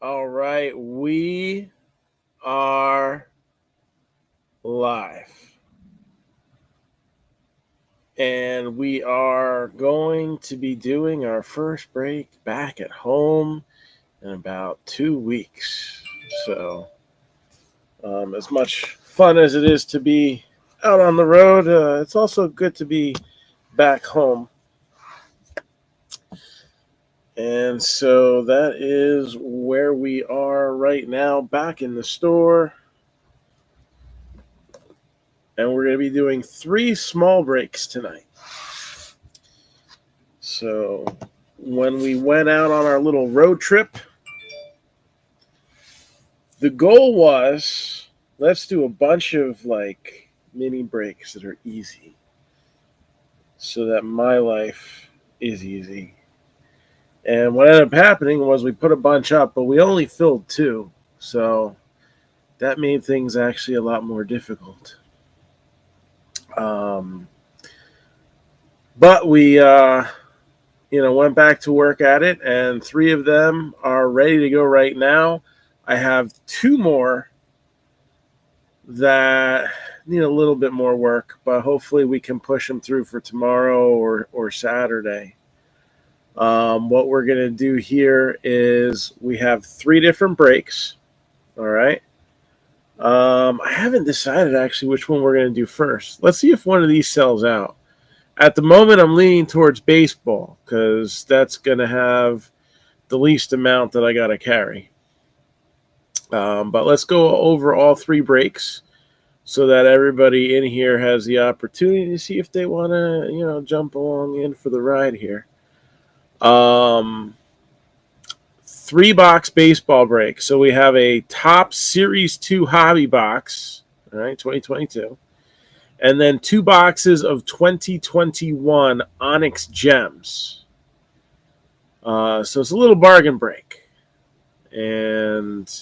All right, we are live. And we are going to be doing our first break back at home in about 2 weeks. So, as much fun as it is to be out on the road, it's also good to be back home. And so that is where we are right now, back in the store. And we're going to be doing 3 small breaks tonight. So when we went out on our little road trip, the goal was, let's do a bunch of mini breaks that are easy so that my life is easy. And what ended up happening was we put a bunch up, but we only filled 2. So that made things actually a lot more difficult. But we, went back to work at it, and 3 of them are ready to go right now. I have 2 more that need a little bit more work, but hopefully we can push them through for tomorrow or Saturday. What we're going to do here is we have 3 different breaks. All right. I haven't decided actually which one we're going to do first. Let's see if one of these sells out. At the moment, I'm leaning towards baseball because that's going to have the least amount that I got to carry. But let's go over all 3 breaks so that everybody in here has the opportunity to see if they want to, jump along in for the ride here. 3-box baseball break. So we have a top Series 2 hobby box, all right, 2022. And then 2 boxes of 2021 Onyx Gems. So it's a little bargain break. And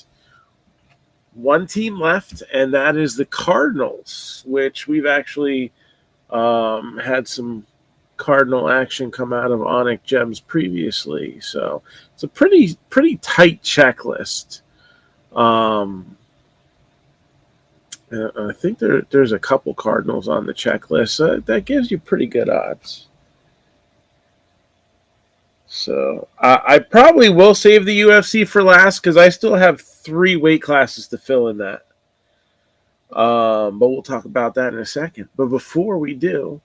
1 team left, and that is the Cardinals, which we've actually had some Cardinal action come out of Onyx Gems previously. So it's a pretty tight checklist. I think there's a couple Cardinals on the checklist. That gives you pretty good odds. So I probably will save the UFC for last because I still have 3 weight classes to fill in that. But we'll talk about that in a second. But before we do,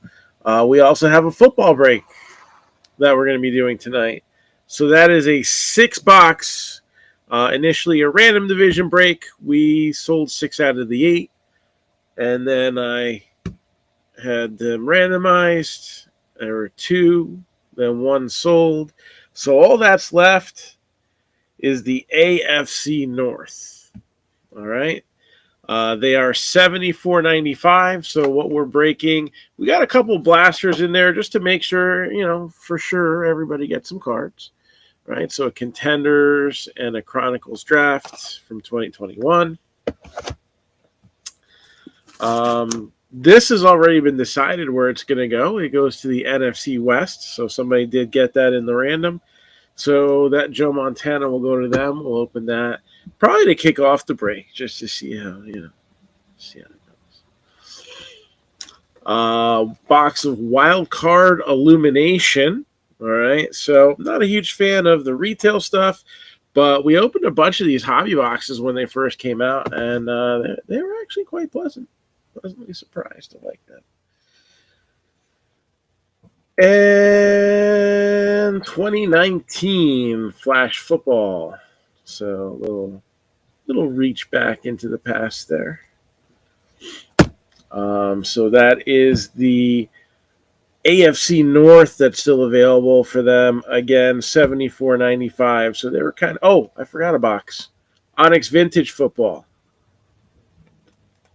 we also have a football break that we're going to be doing tonight. So that is a 6-box, initially a random division break. We sold 6 out of the 8. And then I had them randomized. There were 2, then 1 sold. So all that's left is the AFC North. All right. They are $74.95. So what we're breaking, we got a couple blasters in there just to make sure, for sure everybody gets some cards. Right. So a Contenders and a Chronicles draft from 2021. This has already been decided where it's going to go. It goes to the Nfc West. So somebody did get that in the random. So that Joe Montana will go to them. We'll open that probably to kick off the break just to see how, see how it goes. Box of Wild Card Illumination. All right. So not a huge fan of the retail stuff, but we opened a bunch of these hobby boxes when they first came out, and they were actually quite pleasant. Pleasantly surprised. I like that. And 2019 Flash Football. So a little reach back into the past there. So that is the AFC North that's still available for them. Again, $74.95. So they were kind of... Oh, I forgot a box. Onyx Vintage Football.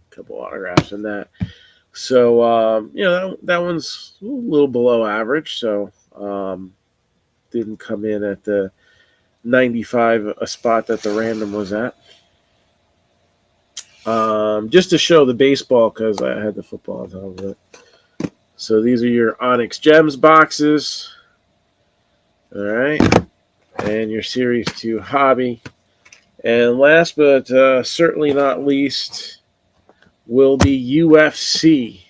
Couple autographs in that. So, that one's a little below average. So, didn't come in at the 95, a spot that the random was at. Just to show the baseball because I had the football on top of it. So, these are your Onyx Gems boxes. All right. And your Series 2 hobby. And last but certainly not least will be UFC.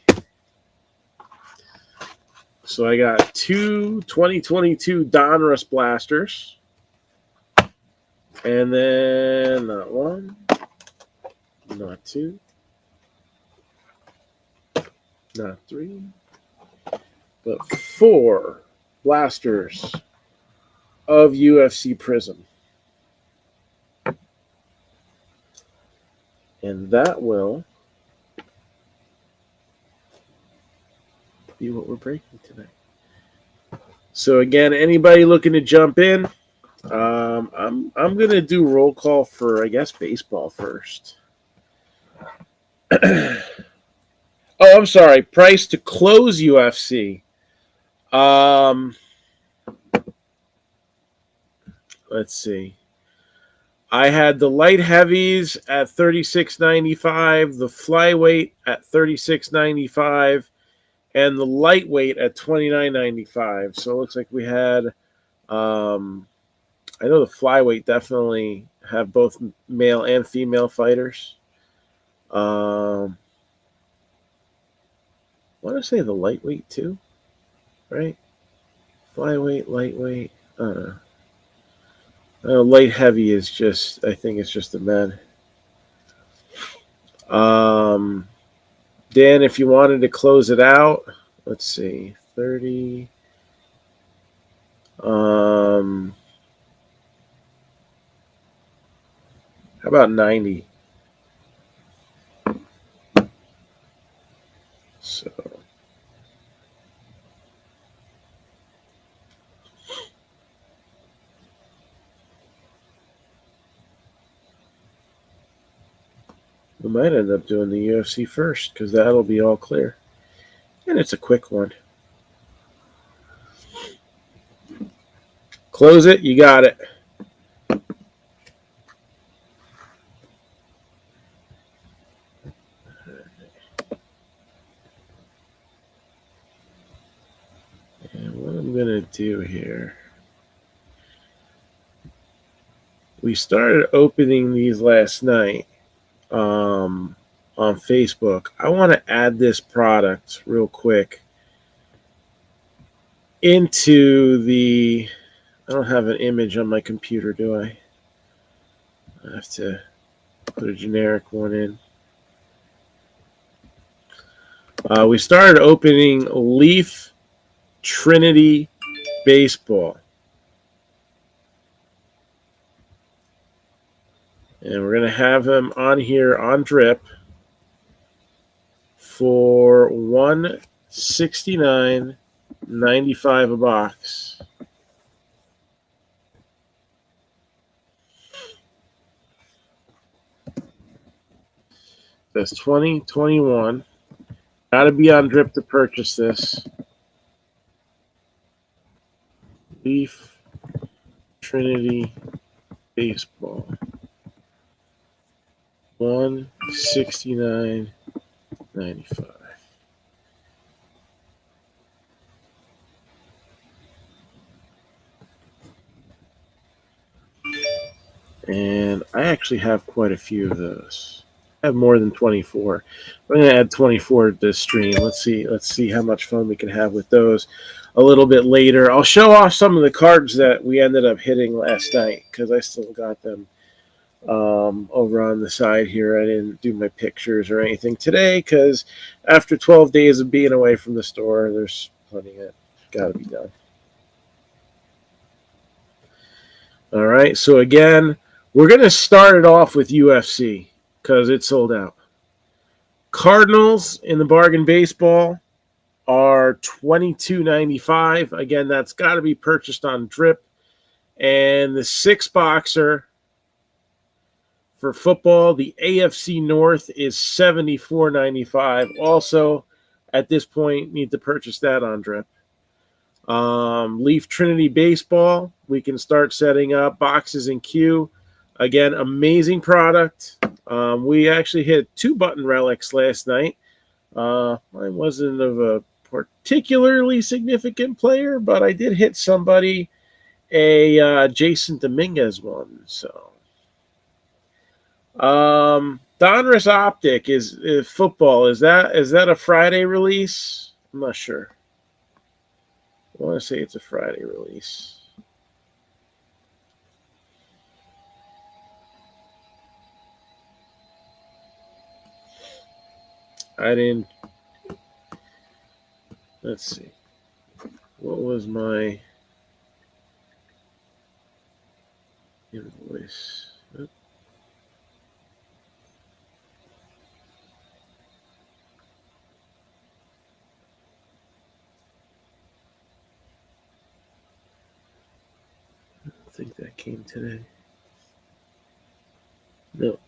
So I got two 2022 Donruss blasters. And then not one, not two, not three, but four blasters of UFC Prism. And that will be what we're breaking tonight. So again, anybody looking to jump in, I'm gonna do roll call for, I guess, baseball first. Oh, I'm sorry. Price to close UFC. Let's see. I had the light heavies at $36.95, the flyweight at $36.95, and the lightweight at $29.95. So it looks like we had, I know the flyweight definitely have both male and female fighters. I want to say the lightweight too, right? Flyweight, lightweight. I don't know. Light heavy is just, I think it's just the men. Dan, if you wanted to close it out, let's see, 30. How about 90? So we might end up doing the UFC first because that'll be all clear. And it's a quick one. Close it. You got it. And what I'm going to do here, we started opening these last night on Facebook. I want to add this product real quick into the, I don't have an image on my computer, do I? I have to put a generic one in. We started opening Leaf Trinity Baseball. And we're going to have him on here on drip for $169.95 a box. That's 2021. Got to be on drip to purchase this. Leaf Trinity Baseball. $169.95. And I actually have quite a few of those. I have more than 24. I'm going to add 24 to this stream. Let's see how much fun we can have with those a little bit later. I'll show off some of the cards that we ended up hitting last night because I still got them over on the side here. I didn't do my pictures or anything today because after 12 days of being away from the store, there's plenty that got to be done. All right, so again, we're going to start it off with UFC because it's sold out. Cardinals in the bargain baseball are $22.95. Again, that's got to be purchased on drip. And the 6-boxer for football, the AFC North is $74.95. Also, at this point, need to purchase that on drip. Leaf Trinity Baseball, we can start setting up boxes in queue. Again, amazing product. We actually hit 2 button relics last night. Mine wasn't of a particularly significant player, but I did hit somebody a Jason Dominguez one. So Donruss Optic is football. Is that a Friday release? I'm not sure. I want to say it's a Friday release. I didn't. Let's see. What was my invoice? I think that came today. No.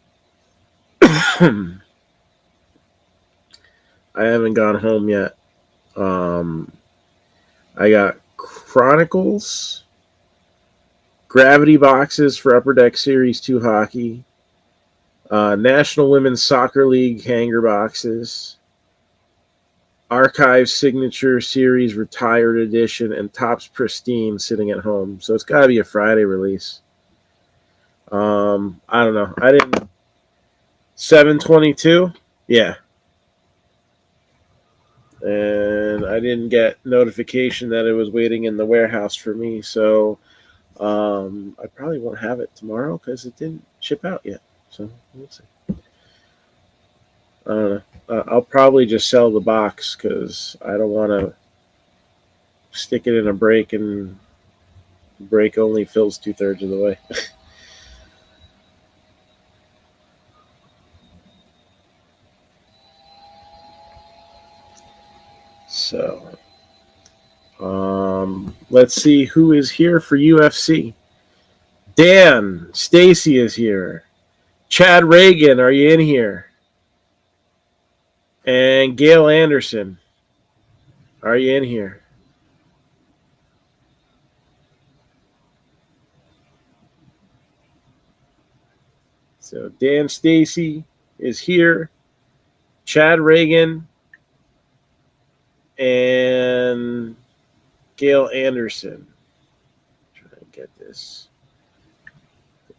I haven't gone home yet. I got Chronicles, Gravity boxes for Upper Deck Series 2 hockey, National Women's Soccer League hanger boxes, Archive Signature Series Retired Edition, and Topps Pristine sitting at home. So it's got to be a Friday release. I don't know. I didn't. 7/22? Yeah. And I didn't get notification that it was waiting in the warehouse for me. So I probably won't have it tomorrow because it didn't ship out yet. So we'll see. I don't know. I'll probably just sell the box because I don't want to stick it in a break, and break only fills 2/3 of the way. So, let's see who is here for UFC. Dan, Stacy is here. Chad Reagan, are you in here? And Gail Anderson, are you in here? So Dan Stacy is here. Chad Reagan and Gail Anderson. Try to get this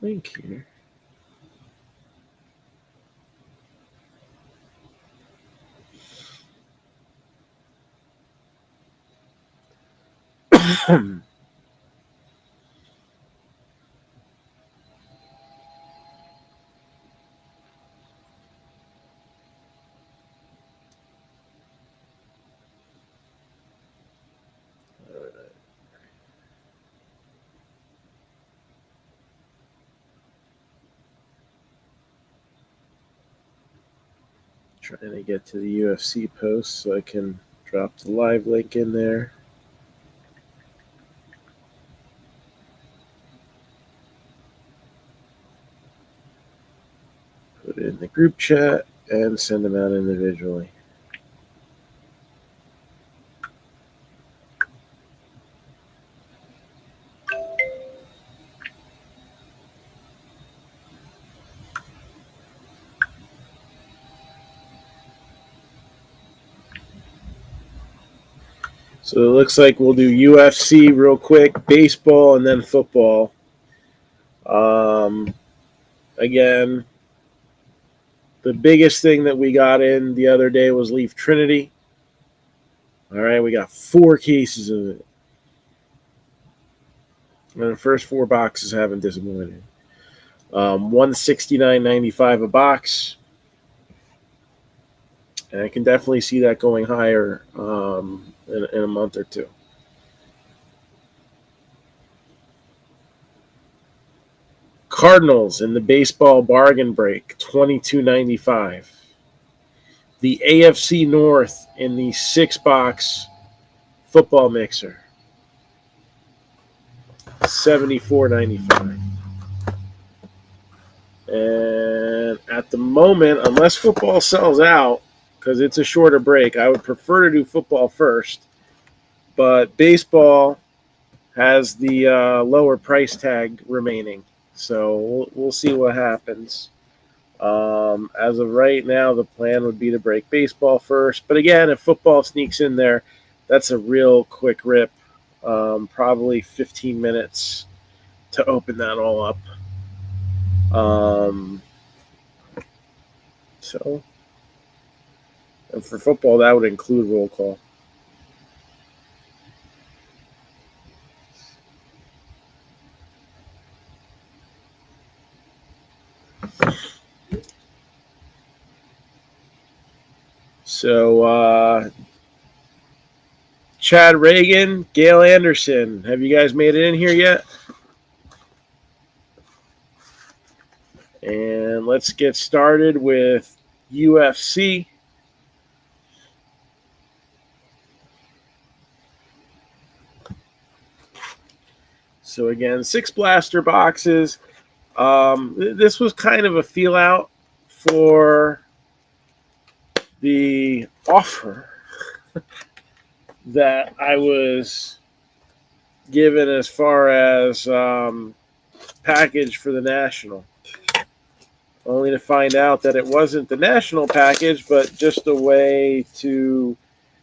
link here. Trying to get to the UFC post so I can drop the live link in there. Put it in the group chat and send them out individually. So it looks like we'll do UFC real quick, baseball, and then football. Again, the biggest thing that we got in the other day was Leaf Trinity. All right, we got 4 cases of it. And the first 4 boxes haven't disappointed. $169.95 a box. And I can definitely see that going higher in a month or two. Cardinals in the baseball bargain break, $22.95. The AFC North in the 6-box football mixer, $74.95. And at the moment, unless football sells out, because it's a shorter break, I would prefer to do football first. But baseball has the lower price tag remaining. So we'll see what happens. As of right now, the plan would be to break baseball first. But again, if football sneaks in there, that's a real quick rip. Probably 15 minutes to open that all up. So, and for football, that would include roll call. So, Chad Reagan, Gail Anderson, have you guys made it in here yet? And let's get started with UFC. So again, 6 blaster boxes. This was kind of a feel out for the offer that I was given as far as package for the national. Only to find out that it wasn't the national package, but just a way to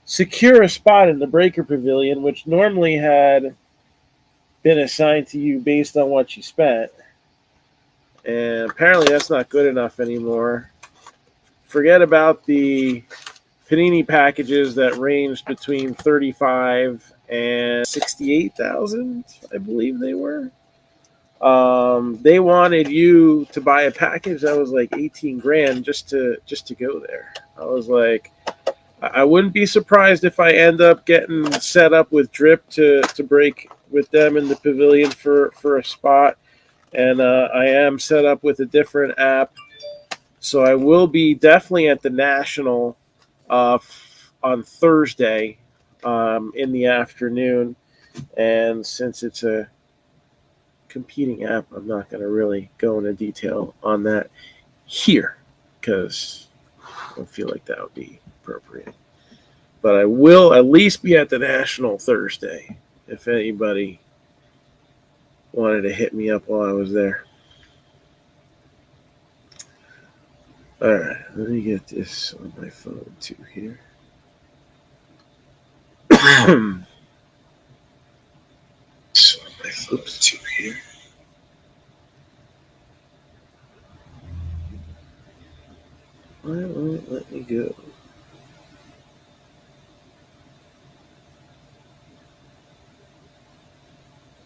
secure a spot in the Breaker Pavilion, which normally had been assigned to you based on what you spent. And apparently that's not good enough anymore. Forget about the Panini packages that ranged between 35 and 68,000, I believe they were. They wanted you to buy a package that was like 18 grand just to go there. I was like, I wouldn't be surprised if I end up getting set up with Drip to break with them in the pavilion for a spot. And I am set up with a different app. So I will be definitely at the National on Thursday in the afternoon. And since it's a competing app, I'm not going to really go into detail on that here because I don't feel like that would be appropriate. But I will at least be at the National Thursday if anybody wanted to hit me up while I was there. All right, let me get this on my phone too here. Why won't it let me go?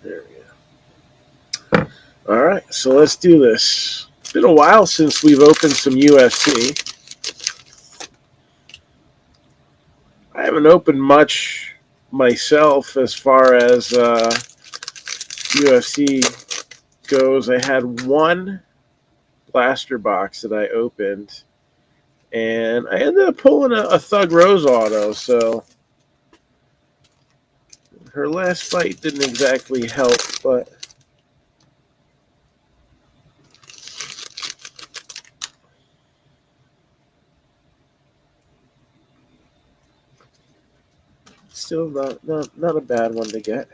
There we go. All right, so let's do this. It's been a while since we've opened some UFC. I haven't opened much myself as far as UFC goes. I had one blaster box that I opened, and I ended up pulling a Thug Rose auto, so her last fight didn't exactly help, but still not a bad one to get.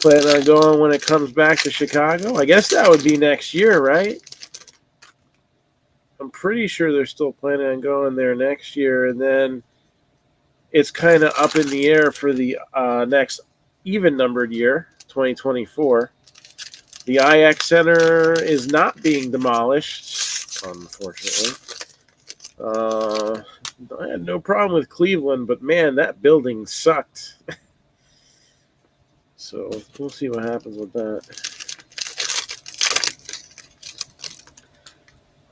Plan on going when it comes back to Chicago? I guess that would be next year, right? I'm pretty sure they're still planning on going there next year, and then it's kind of up in the air for the next even-numbered year, 2024. The IX Center is not being demolished, unfortunately. I had no problem with Cleveland, but man, that building sucked. So we'll see what happens with that.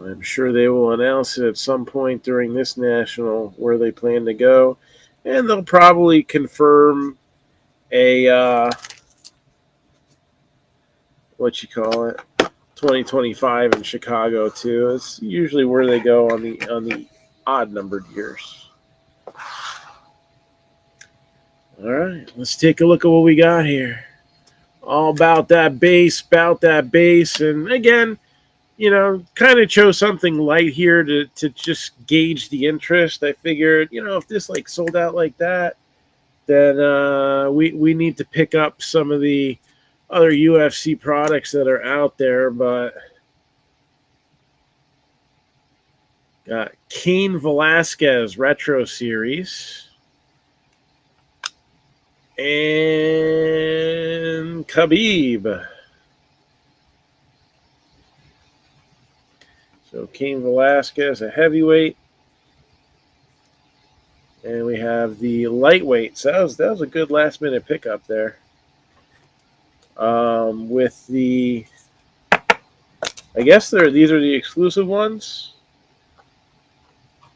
I'm sure they will announce it at some point during this national where they plan to go. And they'll probably confirm a, 2025 in Chicago too. It's usually where they go on the odd numbered years. All right, let's take a look at what we got here. All about that base, and again, kind of chose something light here to just gauge the interest. I figured, if this sold out like that, then we need to pick up some of the other UFC products that are out there. But got Cain Velasquez Retro Series and Khabib. So Cain Velasquez, a heavyweight. And we have the lightweight. So that was a good last-minute pickup there. With the, I guess these are the exclusive ones.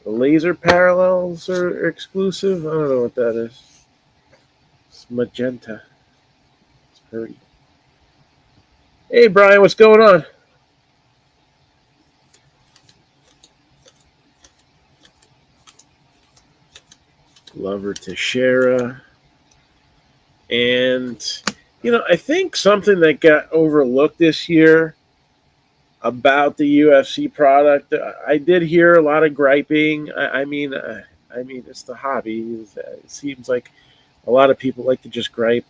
The laser parallels are exclusive. I don't know what that is. It's magenta. It's pretty. Hey, Brian, what's going on? Lover Teixeira. And, I think something that got overlooked this year about the UFC product, I did hear a lot of griping. I mean, it's the hobby. It seems like a lot of people like to just gripe.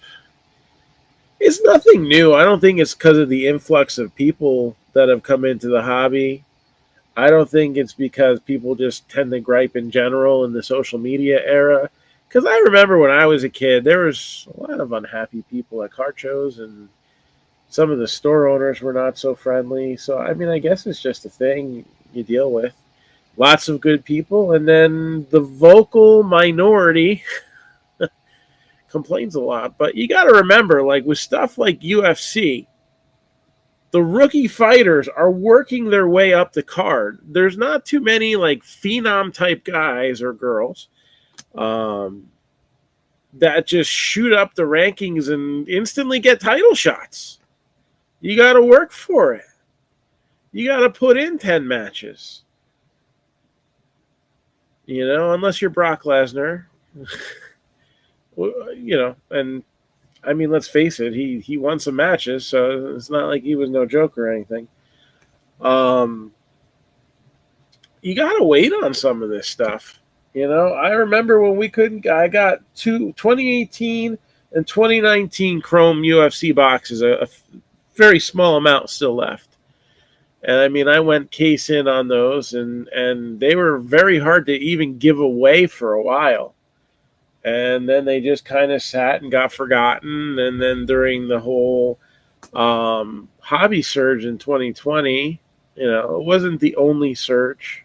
It's nothing new. I don't think it's because of the influx of people that have come into the hobby. I don't think it's because people just tend to gripe in general in the social media era. Because I remember when I was a kid, there was a lot of unhappy people at car shows, and some of the store owners were not so friendly. So, I guess it's just a thing you deal with. Lots of good people, and then the vocal minority complains a lot. But you got to remember, like with stuff like UFC, the rookie fighters are working their way up the card. There's not too many like phenom type guys or girls that just shoot up the rankings and instantly get title shots. You got to work for it. You got to put in 10 matches. Unless you're Brock Lesnar. And let's face it, he won some matches, so it's not like he was no joke or anything. You got to wait on some of this stuff. I remember when we couldn't, I got 2018 and 2019 Chrome UFC boxes, a very small amount still left. And I went case in on those, and they were very hard to even give away for a while. And then they just kind of sat and got forgotten. And then during the whole hobby surge in 2020, it wasn't the only surge.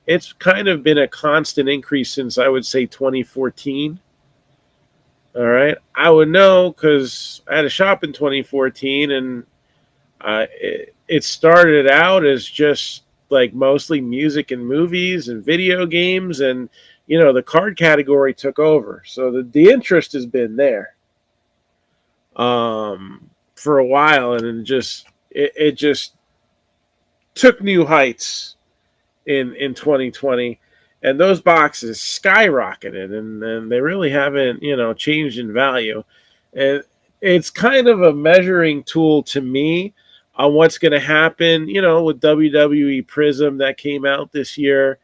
It's kind of been a constant increase since, I would say, 2014. All right. I would know because I had a shop in 2014, and it started out as just like mostly music and movies and video games, and the card category took over. So the interest has been there for a while, and it just took new heights in 2020, and those boxes skyrocketed, and they really haven't changed in value. And it's kind of a measuring tool to me on what's going to happen with WWE Prism that came out this year.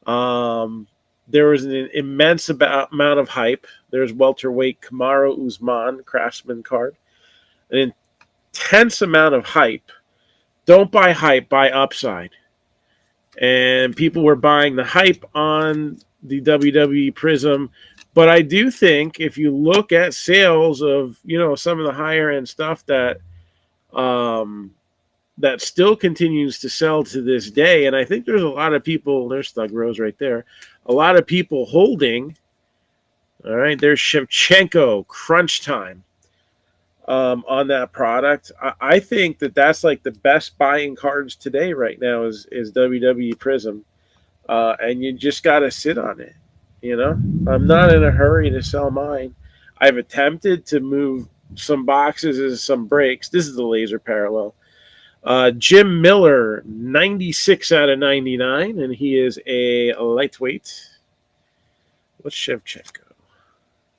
There was an immense amount of hype. There's welterweight Kamaru Usman Craftsman card. An intense amount of hype. Don't buy hype, buy upside. And people were buying the hype on the WWE Prism. But I do think if you look at sales of, some of the higher end stuff that still continues to sell to this day, and I think there's a lot of people, there's Thug Rose right there, a lot of people holding. All right, there's Shevchenko, Crunch Time on that product. I think that's like the best buying cards today right now is WWE Prism. And you just got to sit on it. I'm not in a hurry to sell mine. I've attempted to move some boxes and some breaks. This is the laser parallel. Jim Miller, 96 out of 99, and he is a lightweight. What's Shevchenko?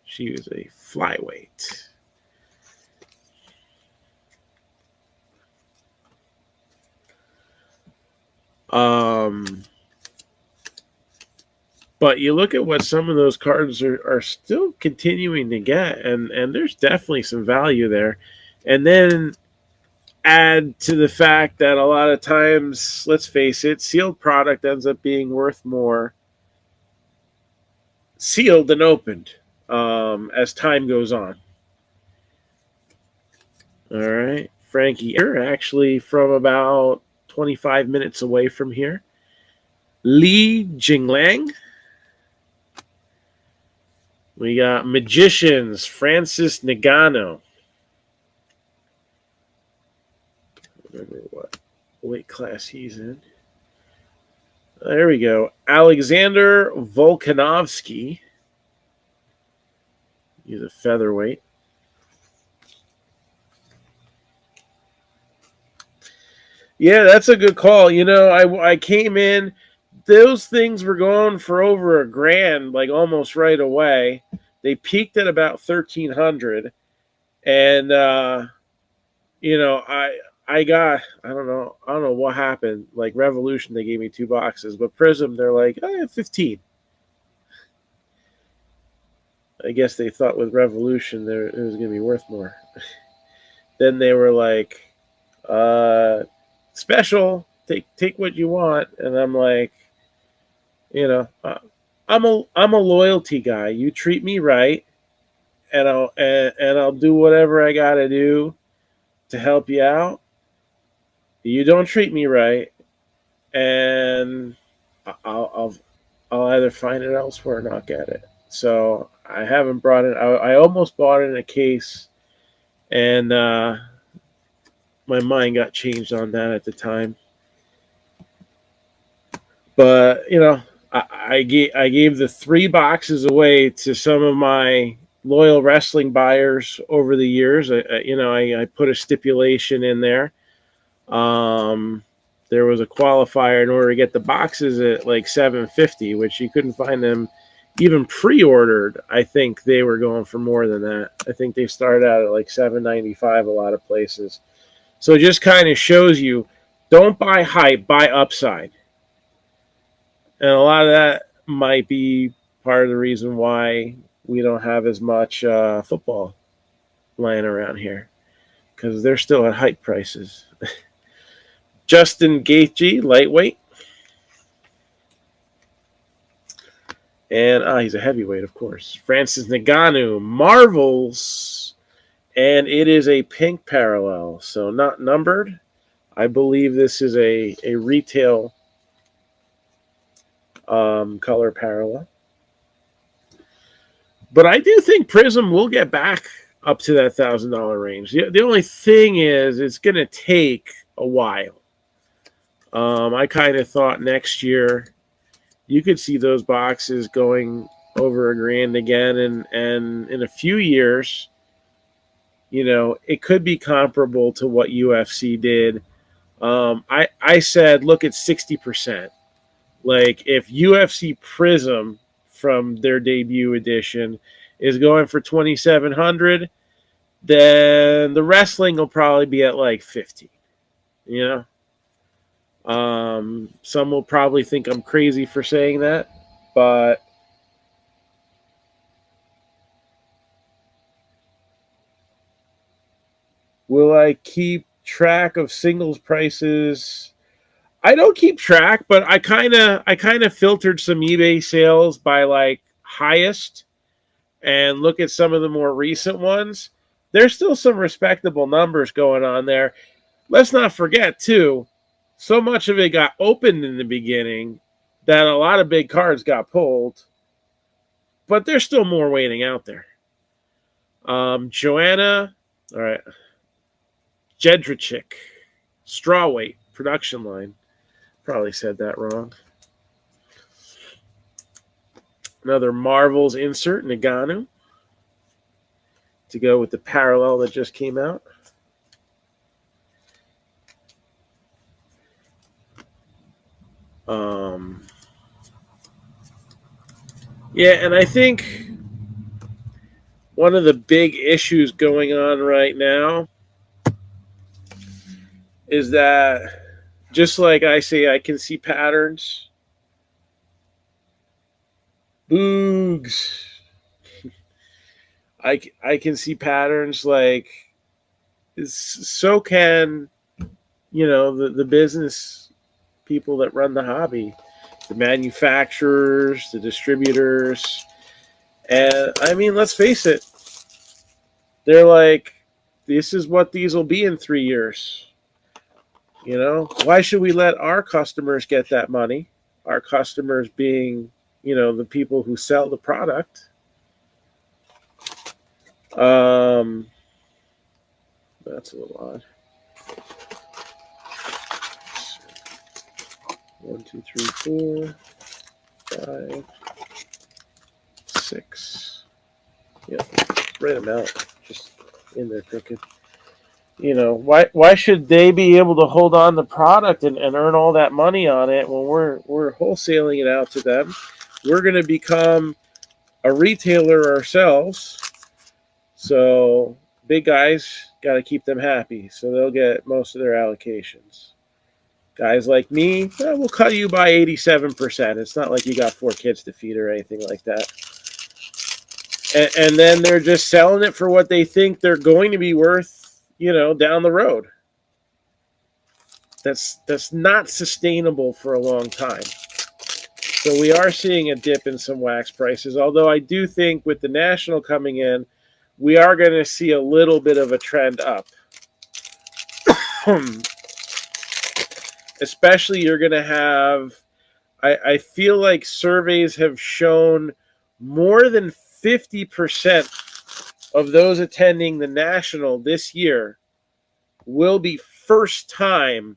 She was a flyweight. But you look at what some of those cards are still continuing to get, and there's definitely some value there. And then add to the fact that a lot of times, let's face it, sealed product ends up being worth more sealed than opened as time goes on. All right. Frankie, actually from about 25 minutes away from here. Li Jinglang. We got Magicians, Francis Ngannou. I don't remember what weight class he's in. There we go. Alexander Volkanovski. He's a featherweight. Yeah, that's a good call. You know, I came in, those things were going for over $1,000, like almost right away. They peaked at about 1,300, and you know, I don't know what happened. Like Revolution, they gave me 2 boxes, but Prism, they're like, 15. I guess they thought with Revolution it was going to be worth more. Then they were like, special, take what you want, and I'm like, you know, I'm a loyalty guy. You treat me right, and I'll do whatever I got to do to help you out. You don't treat me right, and I'll either find it elsewhere or not get it. So I haven't brought it. I almost bought it in a case, and my mind got changed on that at the time. But you know, I gave the 3 boxes away to some of my loyal wrestling buyers over the years. I put a stipulation in there. There was a qualifier in order to get the boxes at like $750, which you couldn't find them even pre-ordered. I think they were going for more than that. I think they started out at like $795 a lot of places. So it just kind of shows you, don't buy hype, buy upside. And a lot of that might be part of the reason why we don't have as much football lying around here, because they're still at hype prices. Justin Gaethje, lightweight. And he's a heavyweight, of course. Francis Ngannou, Marvels. And it is a pink parallel, so not numbered. I believe this is a retail color parallel. But I do think Prism will get back up to that $1,000 range. The only thing is, it's going to take a while. I kind of thought next year you could see those boxes going over $1,000 again, and in a few years, you know, it could be comparable to what UFC did. I said, look at 60%. Like, if UFC Prism from their debut edition is going for $2,700, then the wrestling will probably be at like 50. You know? Some will probably think I'm crazy for saying that, but will I keep track of singles prices? I don't keep track, but I kind of filtered some eBay sales by like highest and look at some of the more recent ones. There's still some respectable numbers going on there. Let's not forget too, so much of it got opened in the beginning that a lot of big cards got pulled, but there's still more waiting out there. Joanna, all right, Jedrzejczyk, strawweight, production line. Probably said that wrong. Another Marvels insert, Ngannou, to go with the parallel that just came out. Yeah, and I think one of the big issues going on right now is that, just like I say, I can see patterns. Boogs. I can see patterns, like, so can, you know, the business people that run the hobby, the manufacturers, the distributors. And I mean, let's face it, they're like, this is what these will be in 3 years. You know, why should we let our customers get that money? Our customers being, you know, the people who sell the product. That's a little odd. 1, 2, 3, 4, 5, 6. Yep, right amount, just in there cooking. You know, why should they be able to hold on the product and earn all that money on it when we're wholesaling it out to them? We're going to become a retailer ourselves. So big guys got to keep them happy, so they'll get most of their allocations. Guys like me, we'll cut you by 87%. It's not like you got 4 kids to feed or anything like that. And then they're just selling it for what they think they're going to be worth, you know, down the road. That's not sustainable for a long time. So we are seeing a dip in some wax prices, although I do think with the national coming in, we are going to see a little bit of a trend up. Especially you're going to have, I feel like surveys have shown more than 50% of those attending the national this year will be first-time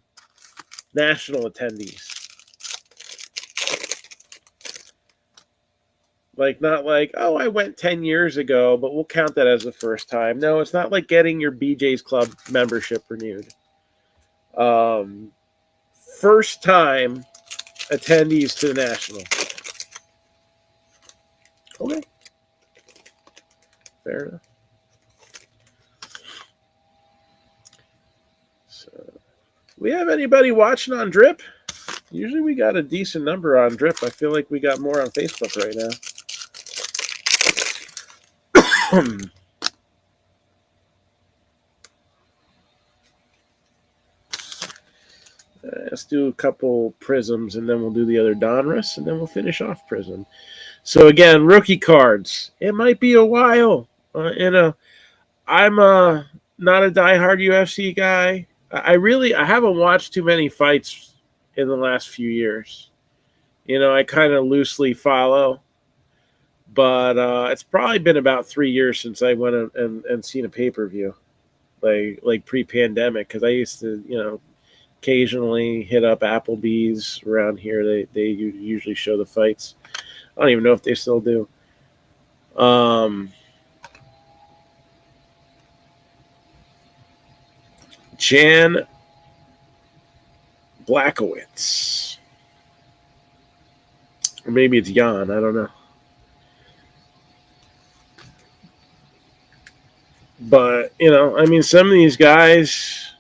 national attendees. Like, not like, oh, I went 10 years ago, but we'll count that as the first time. No, it's not like getting your BJ's Club membership renewed. First-time attendees to the national. Okay. Fair enough. So, we have anybody watching on Drip? Usually we got a decent number on Drip. I feel like we got more on Facebook right now. Let's do a couple Prisms, and then we'll do the other Donruss, and then we'll finish off Prism. So again, rookie cards. It might be a while. I'm not a diehard UFC guy. I haven't watched too many fights in the last few years. You know, I kind of loosely follow, but it's probably been about 3 years since I went and seen a pay-per-view, like pre-pandemic, because I used to, you know, occasionally hit up Applebee's around here. They usually show the fights. I don't even know if they still do. Jan Blachowicz. Or maybe it's Jan. I don't know. But, you know, I mean, some of these guys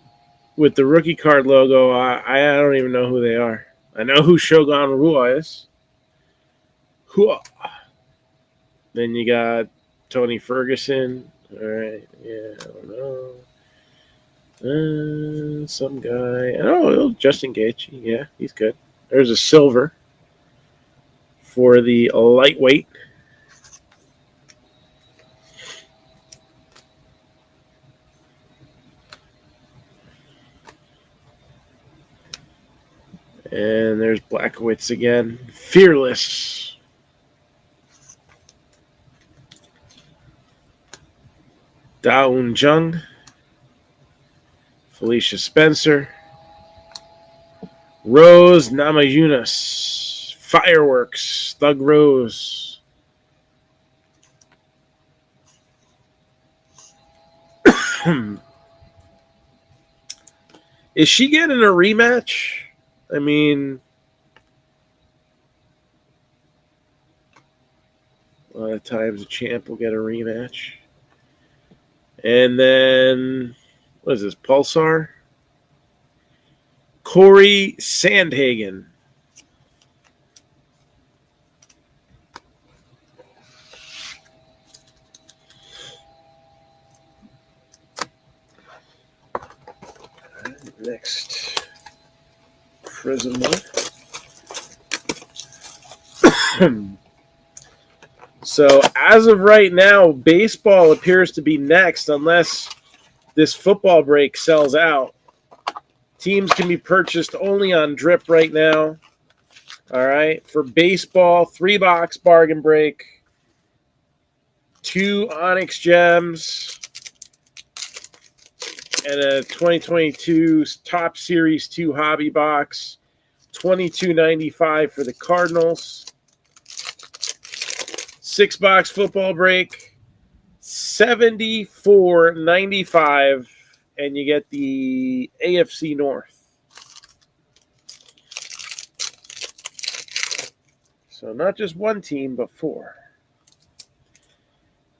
with the rookie card logo, I don't even know who they are. I know who Shogun Rua is. Then you got Tony Ferguson. All right. Yeah, I don't know. Some guy. Oh, Justin Gaethje. Yeah, he's good. There's a silver for the lightweight. And there's Blachowicz again. Fearless. Daun Jung. Felicia Spencer. Rose Namajunas. Fireworks. Thug Rose. Is she getting a rematch? I mean, a lot of times a champ will get a rematch. And then, what is this, Pulsar? Corey Sandhagen. Next. Prism one. So as of right now, baseball appears to be next unless this football break sells out. Teams can be purchased only on Drip right now. All right. For baseball, 3-box bargain break, 2 Onyx Gems, and a 2022 Top Series 2 hobby box, $22.95 for the Cardinals. 6-box football break, $74.95, and you get the AFC North. So not just one team, but 4.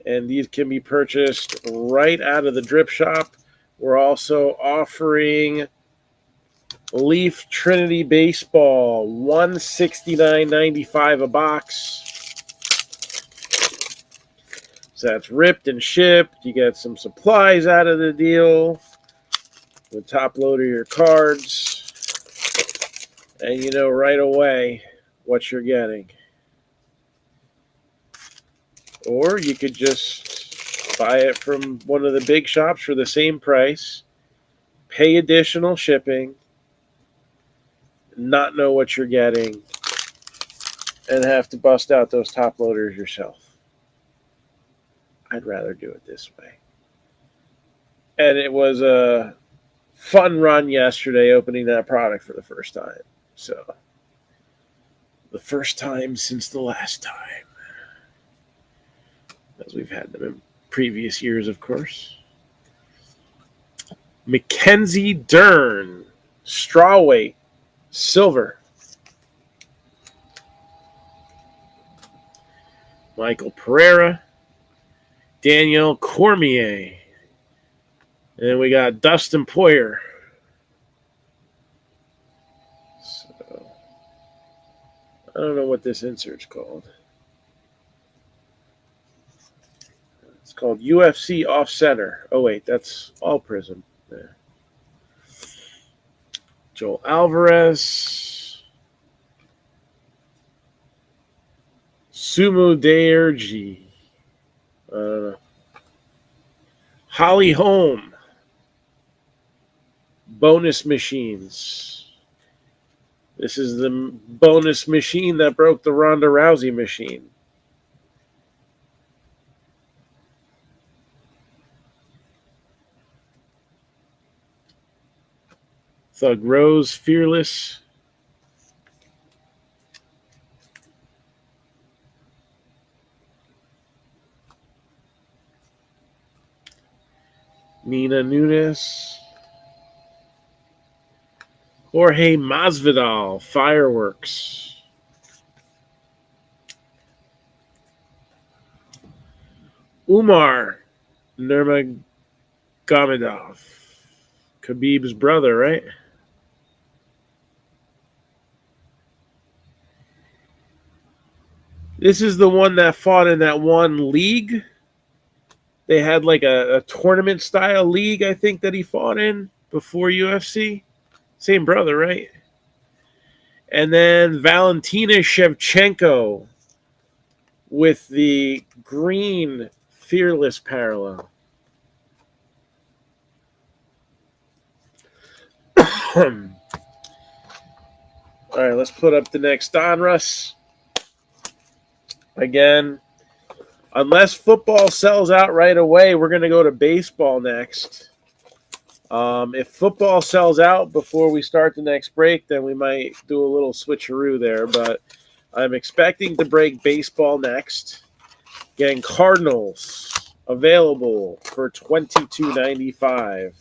And these can be purchased right out of the Drip Shop. We're also offering Leaf Trinity Baseball, $169.95 a box. So that's ripped and shipped. You get some supplies out of the deal. The top load of your cards. And you know right away what you're getting. Or you could just buy it from one of the big shops for the same price, pay additional shipping, not know what you're getting, and have to bust out those top loaders yourself. I'd rather do it this way. And it was a fun run yesterday opening that product for the first time. So, the first time since the last time. As we've had them in previous years, of course. Mackenzie Dern, strawweight, silver. Michael Pereira, Daniel Cormier. And then we got Dustin Poirier. So, I don't know what this insert's called. It's called UFC Off Center. Oh, wait, that's all Prism. Yeah. Joel Alvarez. Sumo Deerji. Holly Holm. Bonus machines. This is the bonus machine that broke the Ronda Rousey machine. Thug Rose, Fearless. Nina Nunes. Jorge Masvidal, Fireworks. Umar Nurmagomedov. Khabib's brother, right? This is the one that fought in that one league. They had like a tournament-style league, I think, that he fought in before UFC. Same brother, right? And then Valentina Shevchenko with the green Fearless parallel. All right, let's put up the next Donruss. Again, unless football sells out right away, we're going to go to baseball next. If football sells out before we start the next break, then we might do a little switcheroo there. But I'm expecting to break baseball next. Getting Cardinals available for $22.95.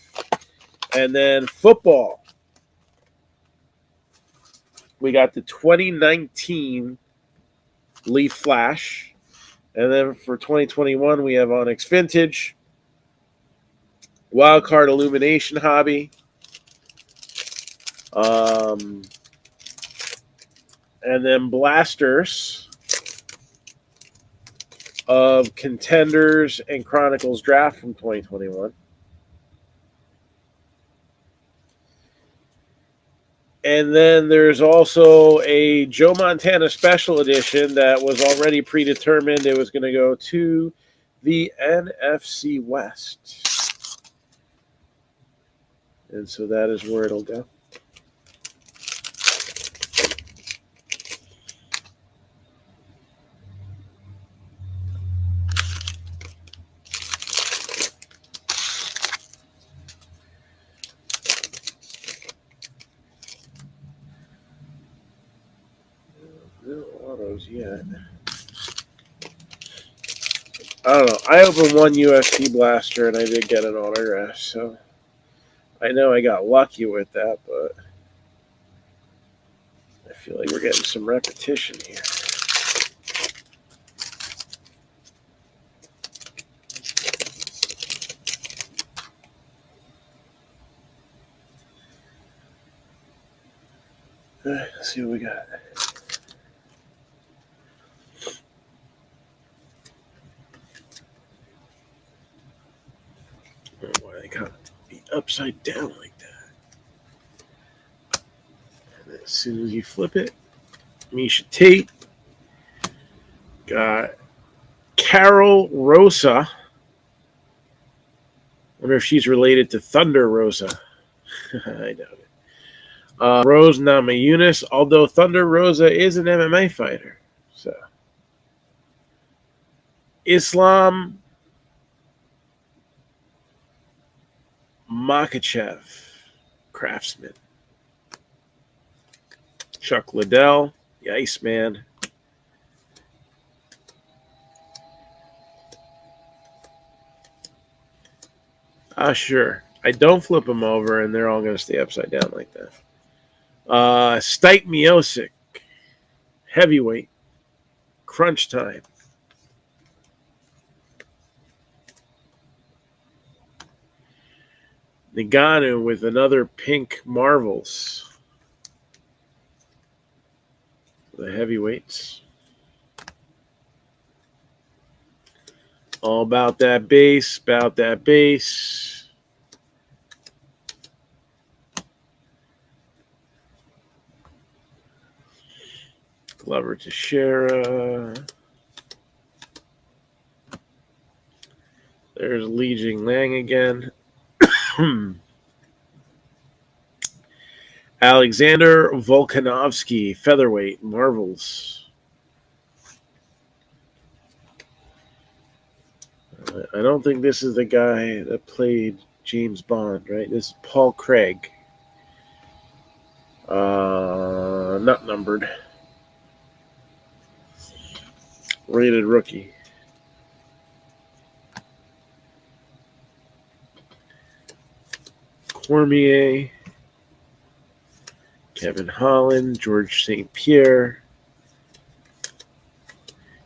And then football. We got the 2019 Leaf Flash. And then for 2021, we have Onyx Vintage. Wildcard Illumination Hobby. And then Blasters of Contenders and Chronicles Draft from 2021. And then there's also a Joe Montana Special Edition that was already predetermined. It was going to go to the NFC West. And so that is where it'll go. No autos yet. I don't know. I opened one UFC blaster and I did get an autograph, so I know I got lucky with that, but I feel like we're getting some repetition here. All right, let's see what we got. I don't know why they got to be upside down like that. And as soon as you flip it, Misha Tate. Got Carol Rosa. Wonder if she's related to Thunder Rosa. I doubt it. Rose Namajunas, although Thunder Rosa is an MMA fighter. So Islam Makhachev, Craftsman. Chuck Liddell, the Iceman. Sure. I don't flip them over, and they're all going to stay upside down like that. Stike Miocic, heavyweight, crunch time. Nagano with another pink Marvels. The heavyweights. All about that base, about that base. Glover Teixeira. There's Li Jinglang again. Alexander Volkanovski, featherweight, Marvels. I don't think this is the guy that played James Bond, right? This is Paul Craig. Not numbered. Rated rookie. Cormier. Kevin Holland. George St. Pierre.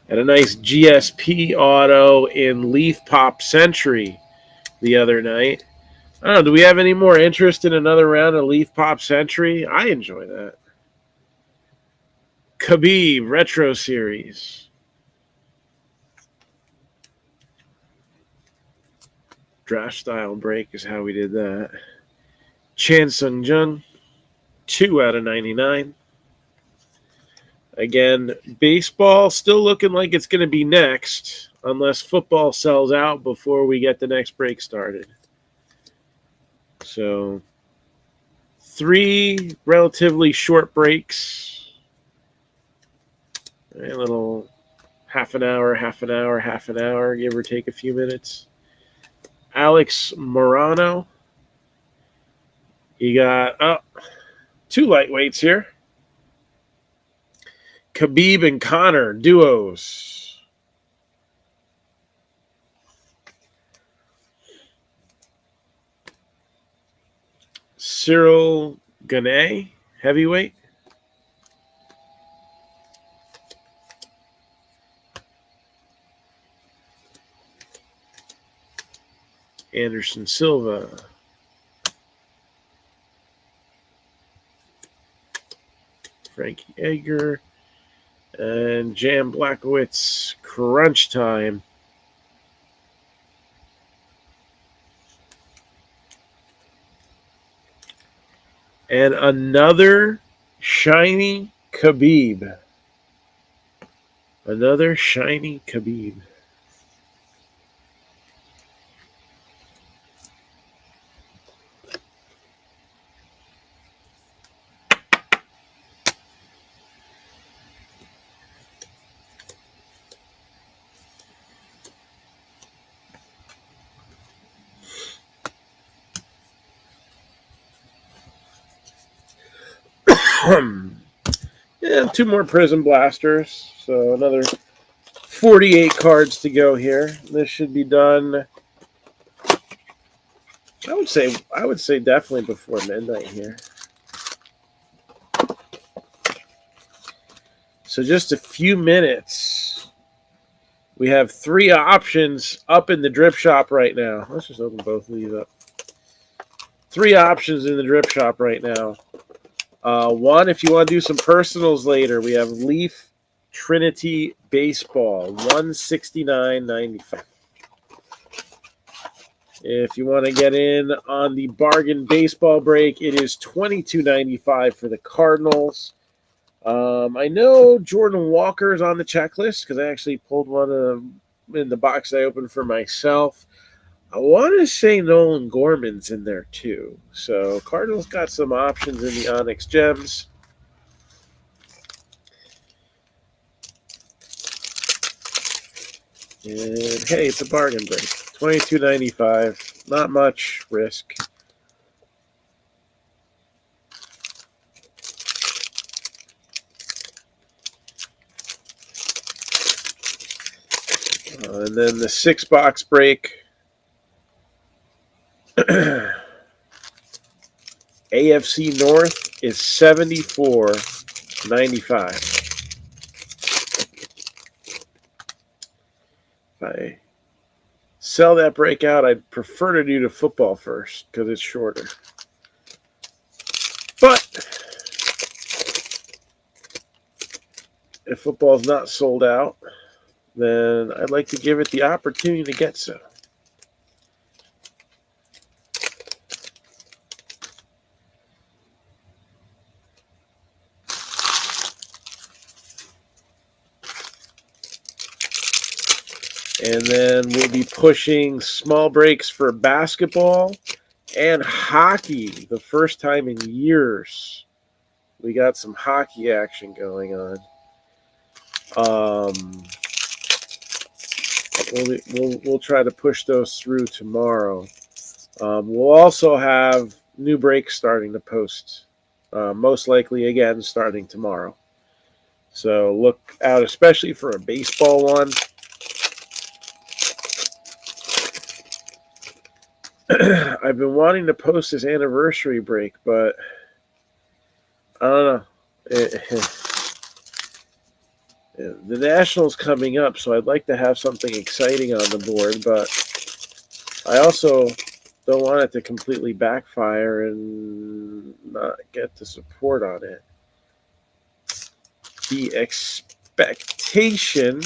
Had a nice GSP auto in Leaf Pop Century the other night. I don't know, do we have any more interest in another round of Leaf Pop Century? I enjoy that. Khabib Retro Series. Draft style break is how we did that. Chan Sung Jung, 2 out of 99. Again, baseball still looking like it's going to be next, unless football sells out before we get the next break started. So, 3 relatively short breaks. A little half an hour, give or take a few minutes. Alex Morano. You got 2 lightweights here. Khabib and Conor, duos. Cyril Gane, heavyweight. Anderson Silva. Frankie Edgar. And Jan Blachowicz, crunch time. And another shiny Khabib. Another shiny Khabib. Yeah, 2 more Prism Blasters. So another 48 cards to go here. This should be done. I would say definitely before midnight here. So just a few minutes. We have 3 options up in the drip shop right now. Let's just open both of these up. 3 options in the drip shop right now. One, if you want to do some personals later, we have Leaf Trinity Baseball, $169.95. If you want to get in on the bargain baseball break, it is $22.95 for the Cardinals. I know Jordan Walker is on the checklist because I actually pulled one in the box I opened for myself. I want to say Nolan Gorman's in there too. So Cardinals got some options in the Onyx Gems. And hey, it's a bargain break. $22.95. Not much risk. And then the 6-box break. AFC North is $74.95. If I sell that breakout, I'd prefer to do the football first because it's shorter. But if football's not sold out, then I'd like to give it the opportunity to get so. And then we'll be pushing small breaks for basketball and hockey. The first time in years we got some hockey action going on. We'll try to push those through tomorrow. We'll also have new breaks starting to post, most likely again starting tomorrow. So look out, especially for a baseball one. I've been wanting to post this anniversary break, but I don't know. The Nationals coming up, so I'd like to have something exciting on the board, but I also don't want it to completely backfire and not get the support on it. The expectation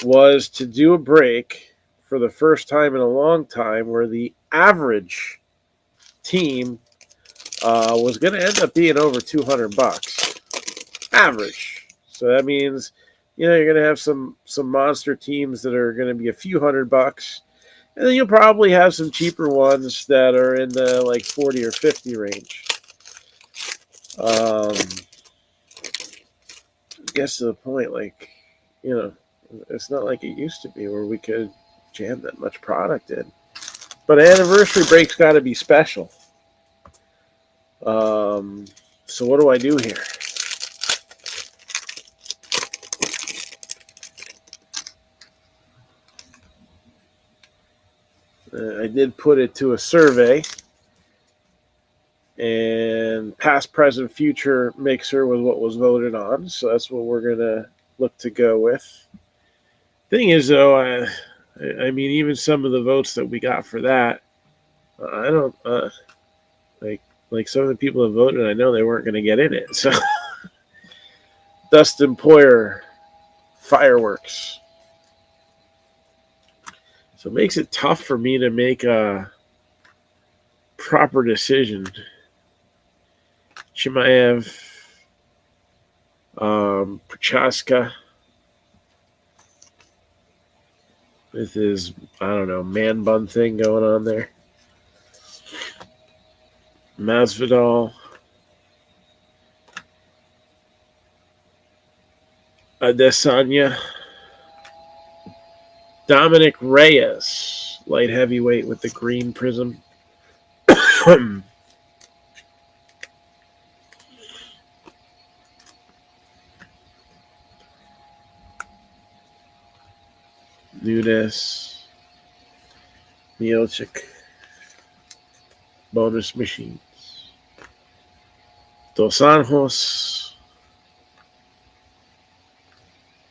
was to do a break for the first time in a long time where the average team was going to end up being over $200. Average. So that means, you're going to have some monster teams that are going to be a few $100, and then you'll probably have some cheaper ones that are in the like 40 or 50 range. Gets to the point, it's not like it used to be where we could jam that much product in. But anniversary break's got to be special. So what do I do here? I did put it to a survey, and past, present, future mixer was what was voted on, so that's what we're going to look to go with. Thing is, though, I mean, even some of the votes that we got for that, I don't, like some of the people that voted, I know they weren't going to get in it, so Dustin Poyer, fireworks. So it makes it tough for me to make a proper decision. Chimaev, Prochaska, with his, man bun thing going on there. Masvidal, Adesanya, Dominic Reyes, light heavyweight with the green prism. Nunes, Mielchik, bonus machines. Dos Anjos,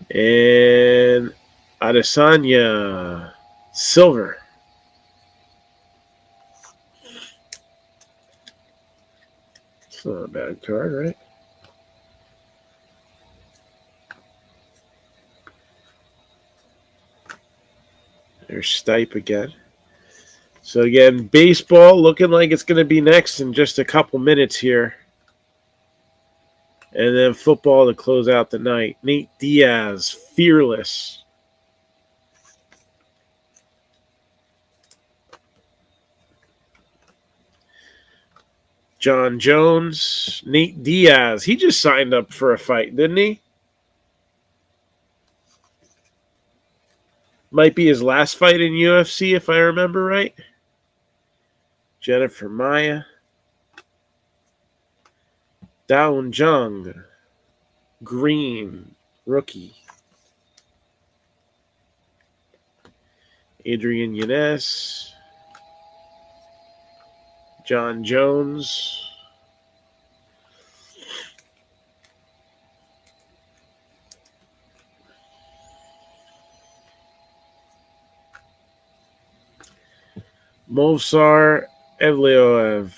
and Adesanya, silver. It's not a bad card, right? There's Stipe again. So again, baseball looking like it's going to be next in just a couple minutes here. And then football to close out the night. Nate Diaz, fearless. John Jones, Nate Diaz. He just signed up for a fight, didn't he? Might be his last fight in UFC, if I remember right. Jennifer Maya. Daun Jung. Green, rookie. Adrian Yanez. John Jones. Movsar Evloev.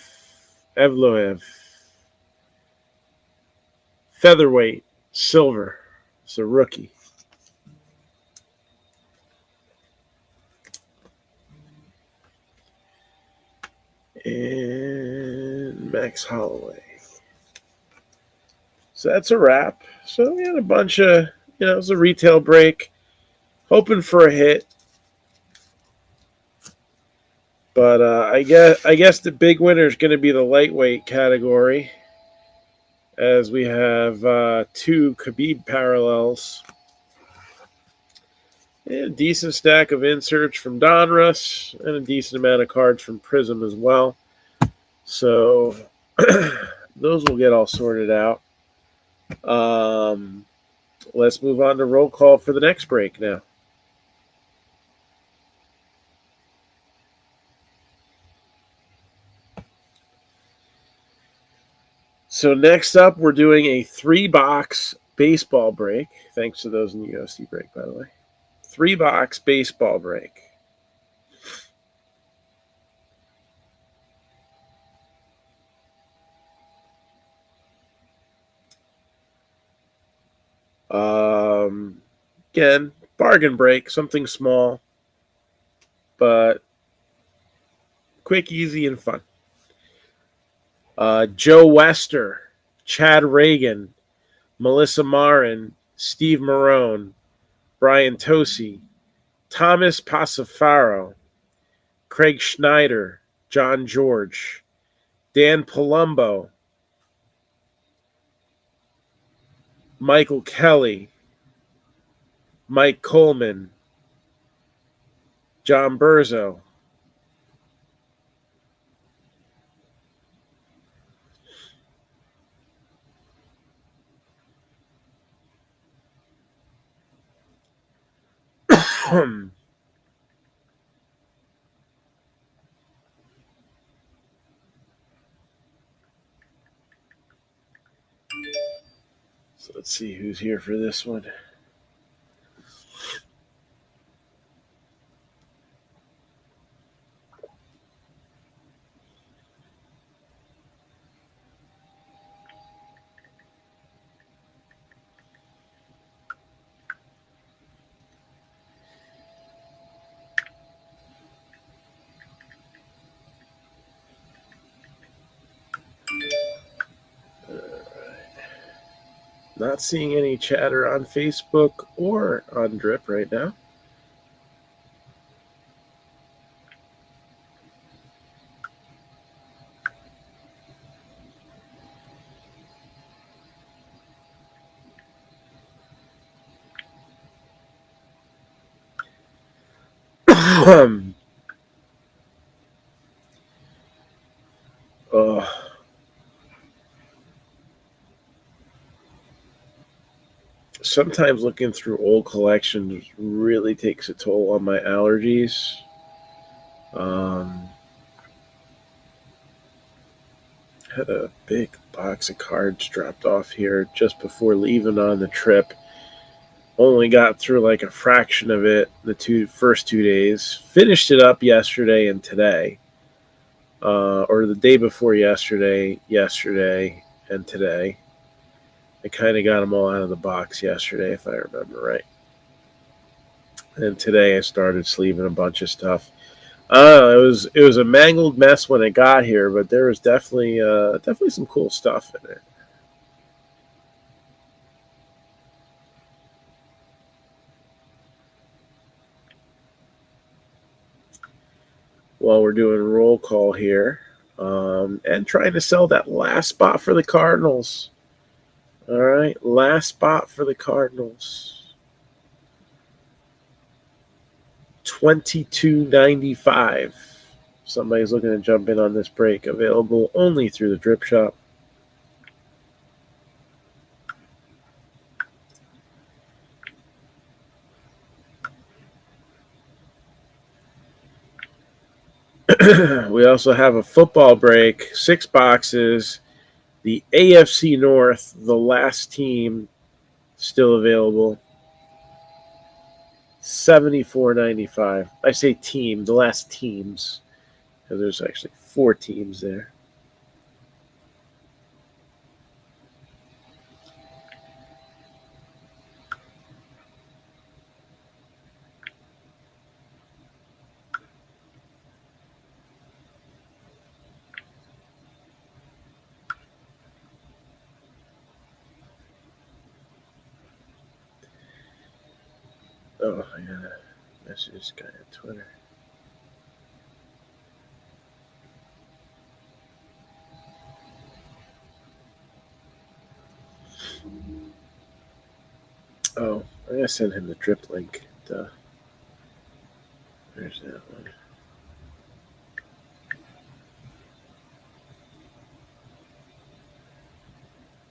Featherweight, silver. It's a rookie. And Max Holloway. So that's a wrap. So we had a bunch of, it was a retail break. Hoping for a hit. But I guess the big winner is going to be the lightweight category, as we have two Khabib parallels. And a decent stack of inserts from Donruss and a decent amount of cards from Prism as well. So those will get all sorted out. Let's move on to roll call for the next break now. So next up, we're doing a 3-box baseball break. Thanks to those in the UFC break, by the way. 3-box baseball break. Again, bargain break, something small, but quick, easy, and fun. Joe Wester, Chad Reagan, Melissa Marin, Steve Marone, Brian Tosi, Thomas Pasafaro, Craig Schneider, John George, Dan Palumbo, Michael Kelly, Mike Coleman, John Burzo, So let's see who's here for this one. Not seeing any chatter on Facebook or on Drip right now. sometimes looking through old collections really takes a toll on my allergies. Had a big box of cards dropped off here just before leaving on the trip. Only got through like a fraction of it the first 2 days. Finished it up yesterday and today. Or the day before yesterday, and today. I kind of got them all out of the box yesterday, if I remember right. And today I started sleeving a bunch of stuff. It was a mangled mess when it got here, but there was definitely some cool stuff in it. While we're doing roll call here, and trying to sell that last spot for the Cardinals. All right, last spot for the Cardinals. $22.95. Somebody's looking to jump in on this break. Available only through the Drip Shop. We also have a football break, 6 boxes. The AFC North, the last team, still available. $74.95. I say team, the last teams, because there's actually 4 teams there. Oh, I gotta message this guy on Twitter. Oh, I gotta send him the drip link. Duh. There's that one.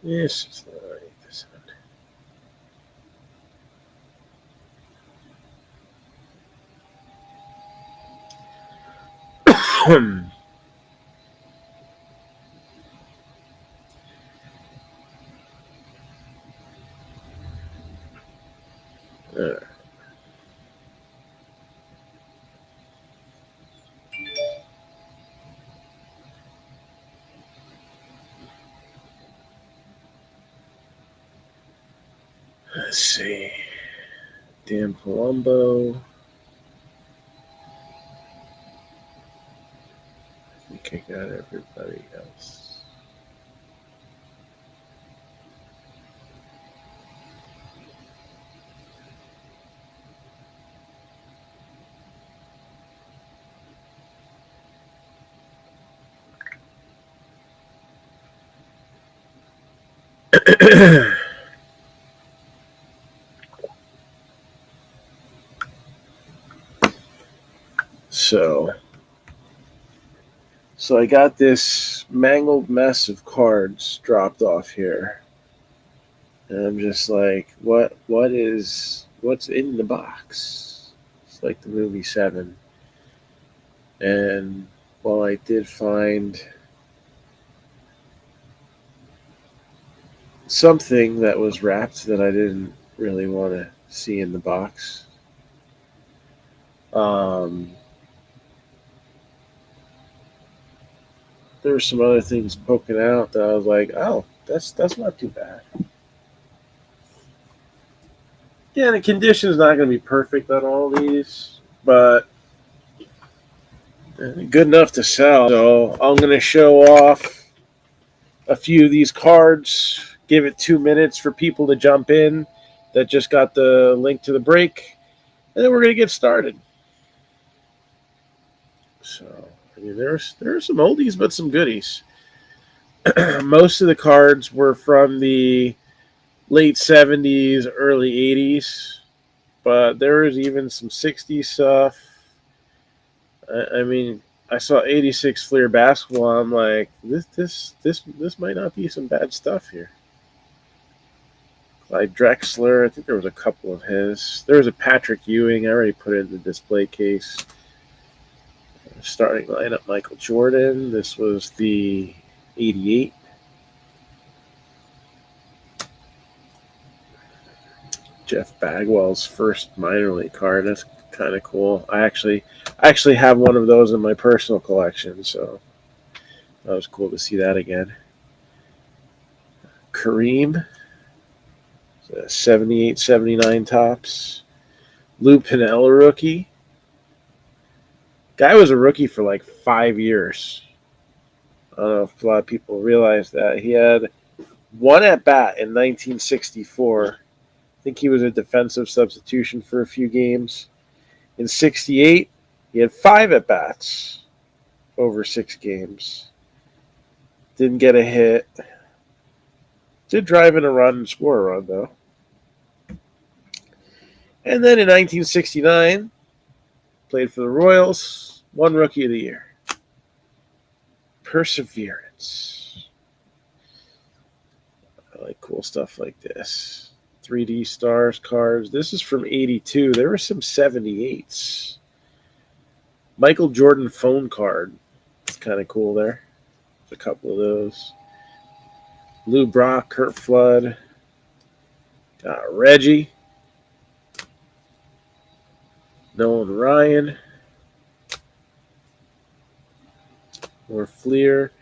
Yes, it's not right. This one. Let's see. Dan Palumbo. I think I got everybody else. So I got this mangled mess of cards dropped off here. And I'm just like, what's in the box? It's like the movie Seven. And while I did find something that was wrapped that I didn't really want to see in the box, there were some other things poking out that I was like, oh, that's not too bad. Yeah, the condition's not going to be perfect on all these, but good enough to sell. So I'm going to show off a few of these cards, give it 2 minutes for people to jump in that just got the link to the break, and then we're going to get started. So, I mean, there are some oldies, but some goodies. Most of the cards were from the late 70s, early 80s, but there was even some 60s stuff. I mean, I saw 86 Fleer basketball. I'm like, this might not be some bad stuff here. by Drexler. I think there was a couple of his. There was a Patrick Ewing. I already put it in the display case. Starting lineup, Michael Jordan. This was the 88. Jeff Bagwell's first minor league card. That's kind of cool. I actually have one of those in my personal collection, so that was cool to see that again. Kareem, 78, 79 tops. Lou Piniella rookie. Guy was a rookie for like 5 years. I don't know if a lot of people realize that. He had one at bat in 1964. I think he was a defensive substitution for a few games. In 68, he had 5 at bats over 6 games. Didn't get a hit. Did drive in a run and score a run, though. And then in 1969, played for the Royals, won Rookie of the Year. Perseverance. I like cool stuff like this. 3D Stars cards. This is from 82. There were some 78s. Michael Jordan phone card. It's kind of cool there. There's a couple of those. Lou Brock, Kurt Flood. Reggie. Nolan Ryan. Or Fleer.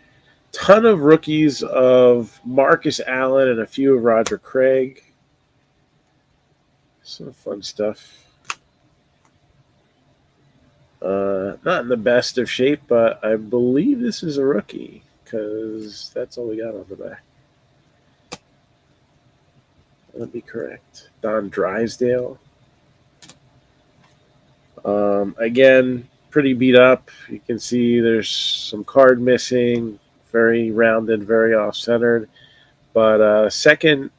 Ton of rookies of Marcus Allen and a few of Roger Craig. Some fun stuff. Not in the best of shape, but I believe this is a rookie because that's all we got on the back. Let me correct. Don Drysdale. Again, pretty beat up. You can see there's some card missing. Very rounded, very off-centered. But second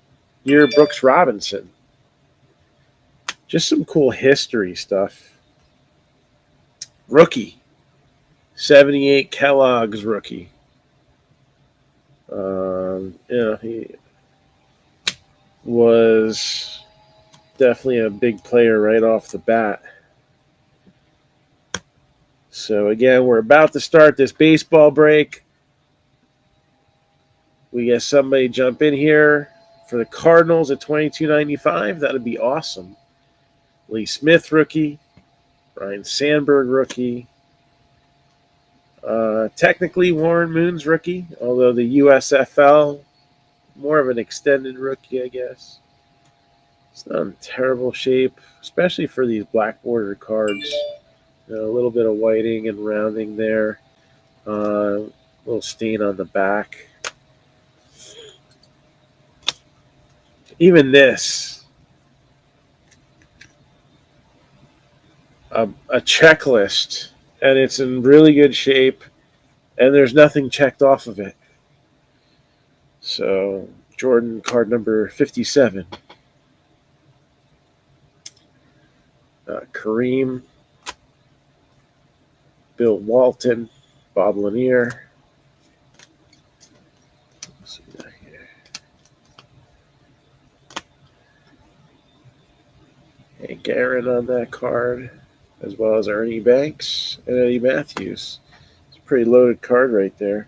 year Brooks Robinson. Just some cool history stuff. Rookie. 78 Kellogg's rookie. He was definitely a big player right off the bat. So again, we're about to start this baseball break. We get somebody jump in here for the Cardinals at $22.95. That'd be awesome. Lee Smith rookie. Ryan Sandberg rookie. Technically Warren Moon's rookie, although the USFL, more of an extended rookie, I guess. It's not in terrible shape, especially for these black bordered cards. A little bit of whiting and rounding there. Little stain on the back. Even this. A checklist, and it's in really good shape, and there's nothing checked off of it. So, Jordan card number 57. Kareem, Bill Walton, Bob Lanier. Let's see that here. Hank Aaron on that card, as well as Ernie Banks and Eddie Matthews. It's a pretty loaded card right there.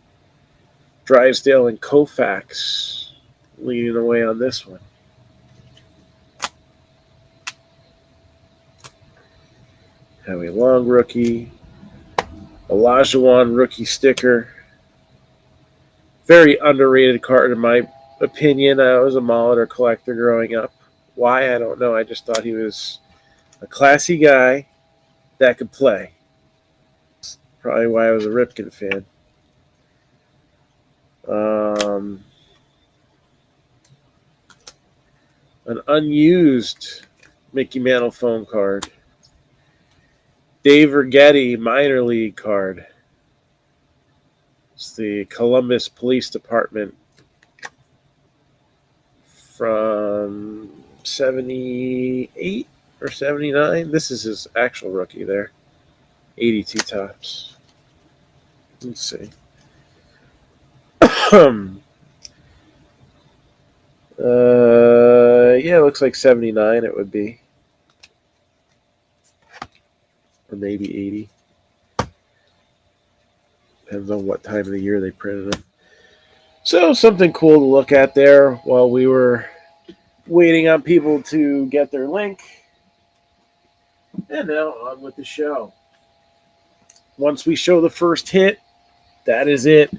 Drysdale and Koufax leading the way on this one. Howie Long rookie. Olajuwon rookie sticker. Very underrated card in my opinion. I was a Molitor collector growing up. Why? I don't know. I just thought he was a classy guy that could play. That's probably why I was a Ripken fan. An unused Mickey Mantle phone card. Dave Vergetti minor league card. It's the Columbus Police Department from 78 or 79. This is his actual rookie there. 82 tops. Let's see. Yeah, it looks like 79 it would be. Or maybe 80. Depends on what time of the year they printed them. So something cool to look at there while we were waiting on people to get their link. And now on with the show. Once we show the first hit, that is it.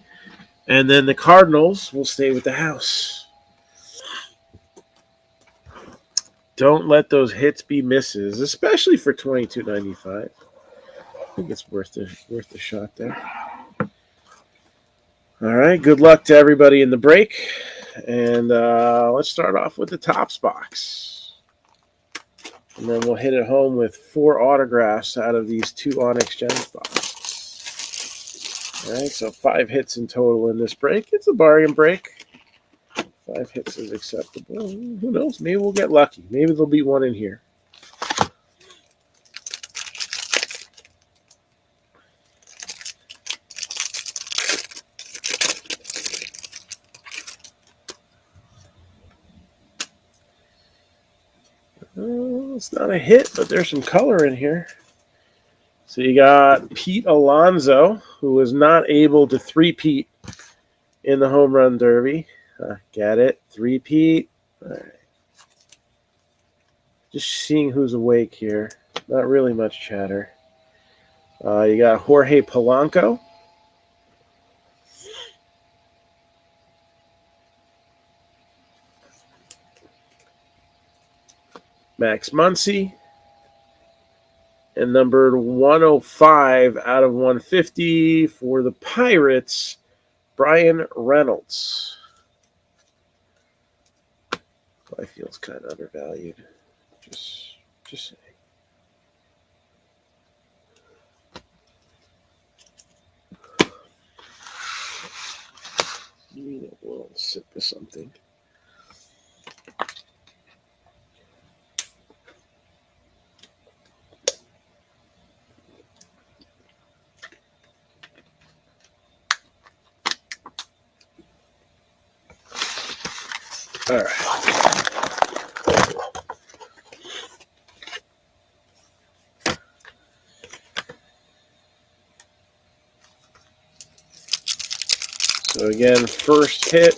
And then the Cardinals will stay with the house. Don't let those hits be misses, especially for $22.95. I think it's worth the shot there. All right, good luck to everybody in the break. And let's start off with the Topps box. And then we'll hit it home with 4 autographs out of these 2 Onyx Gems boxes. All right, so 5 hits in total in this break. It's a bargain break. 5 hits is acceptable. Who knows? Maybe we'll get lucky. Maybe there'll be one in here. It's not a hit, but there's some color in here. So you got Pete Alonso, who was not able to three-peat in the home run derby. Get it? Three-peat. All right. Just seeing who's awake here. Not really much chatter. You got Jorge Polanco. Max Muncy. And numbered 105 out of 150 for the Pirates, Brian Reynolds. I feel it's kind of undervalued. Just saying. Need a little sip of something. All right. So again, first hit.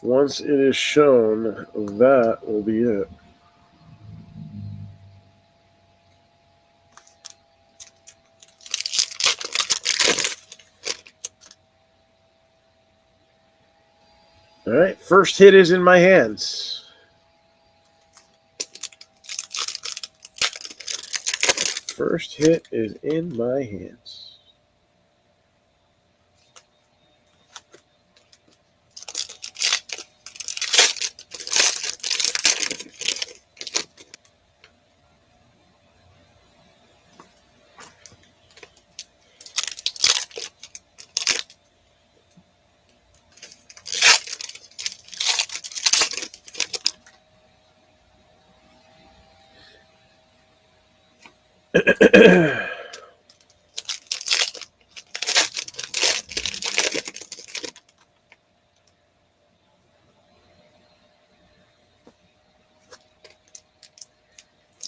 Once it is shown, that will be it. All right, first hit is in my hands. First hit is in my hands.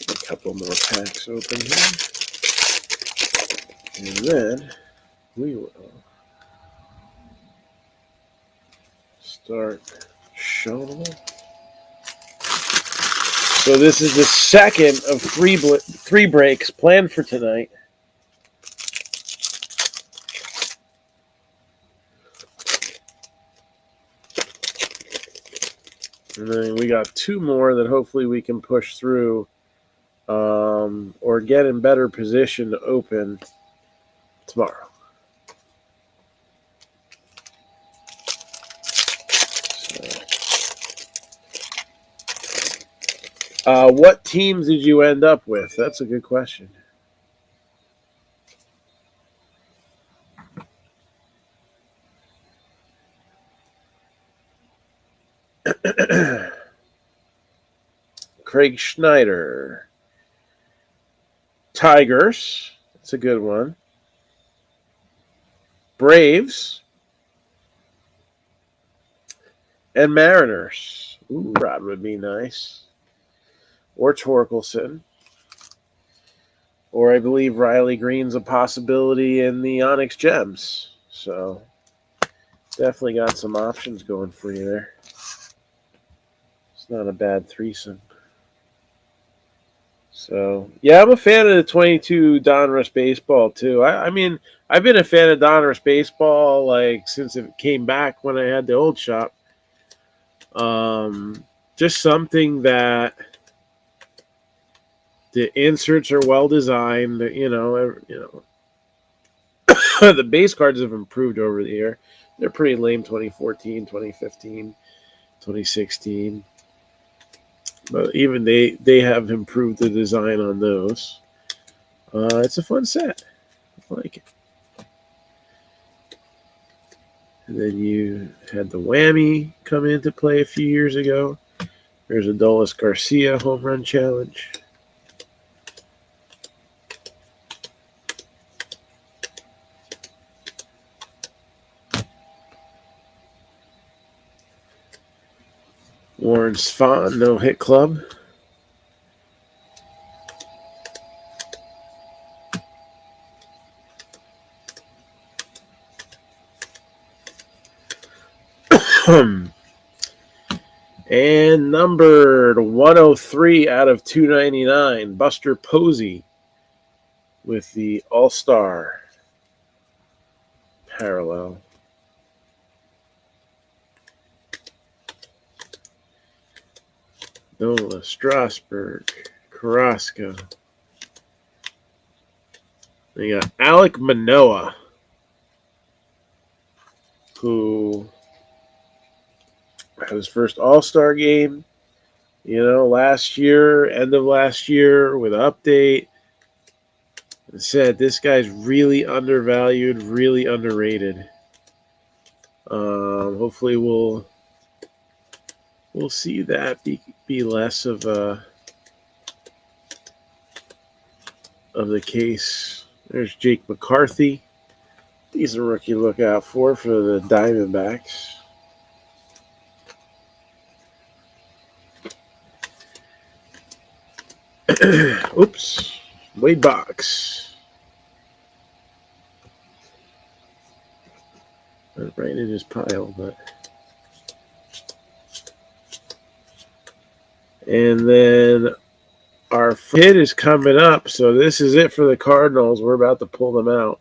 A couple more packs open here. And then we will start showing them. So this is the second of three breaks planned for tonight. And then we got 2 more that hopefully we can push through or get in better position to open tomorrow. What teams did you end up with? That's a good question. Craig Schneider. Tigers. That's a good one. Braves. And Mariners. Ooh, Rod would be nice. Or Torkelson. Or I believe Riley Green's a possibility in the Onyx Gems. So definitely got some options going for you there. It's not a bad threesome. So, yeah, I'm a fan of the 22 Donruss baseball, too. I mean, I've been a fan of Donruss baseball, like, since it came back when I had the old shop. Just something that the inserts are well designed. The base cards have improved over the year. They're pretty lame 2014, 2015, 2016. But even they have improved the design on those. It's a fun set. I like it. And then you had the Whammy come into play a few years ago. There's a Adolis Garcia home run challenge. Warren Spahn, no hit club. And numbered 103 out of 299, Buster Posey with the All-Star parallel. Nola, Strasburg, Carrasco. Then you got Alek Manoah, who had his first All-Star game, last year, end of last year, with an update. And said this guy's really undervalued, really underrated. Hopefully we'll see that be less of the case. There's Jake McCarthy. He's a rookie to look out for the Diamondbacks. Oops. Wade Box. Right in his pile, but. And then our hit is coming up, so this is it for the Cardinals. We're about to pull them out.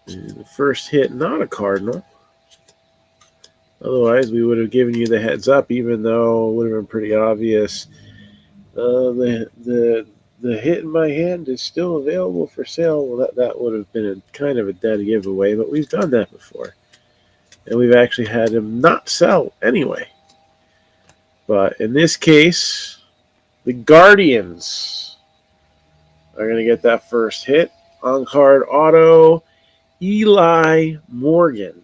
And the first hit, not a Cardinal. Otherwise, we would have given you the heads up, even though it would have been pretty obvious. The hit in my hand is still available for sale. Well, that would have been kind of a dead giveaway, but we've done that before. And we've actually had him not sell anyway. But in this case, the Guardians are going to get that first hit. On-card auto, Eli Morgan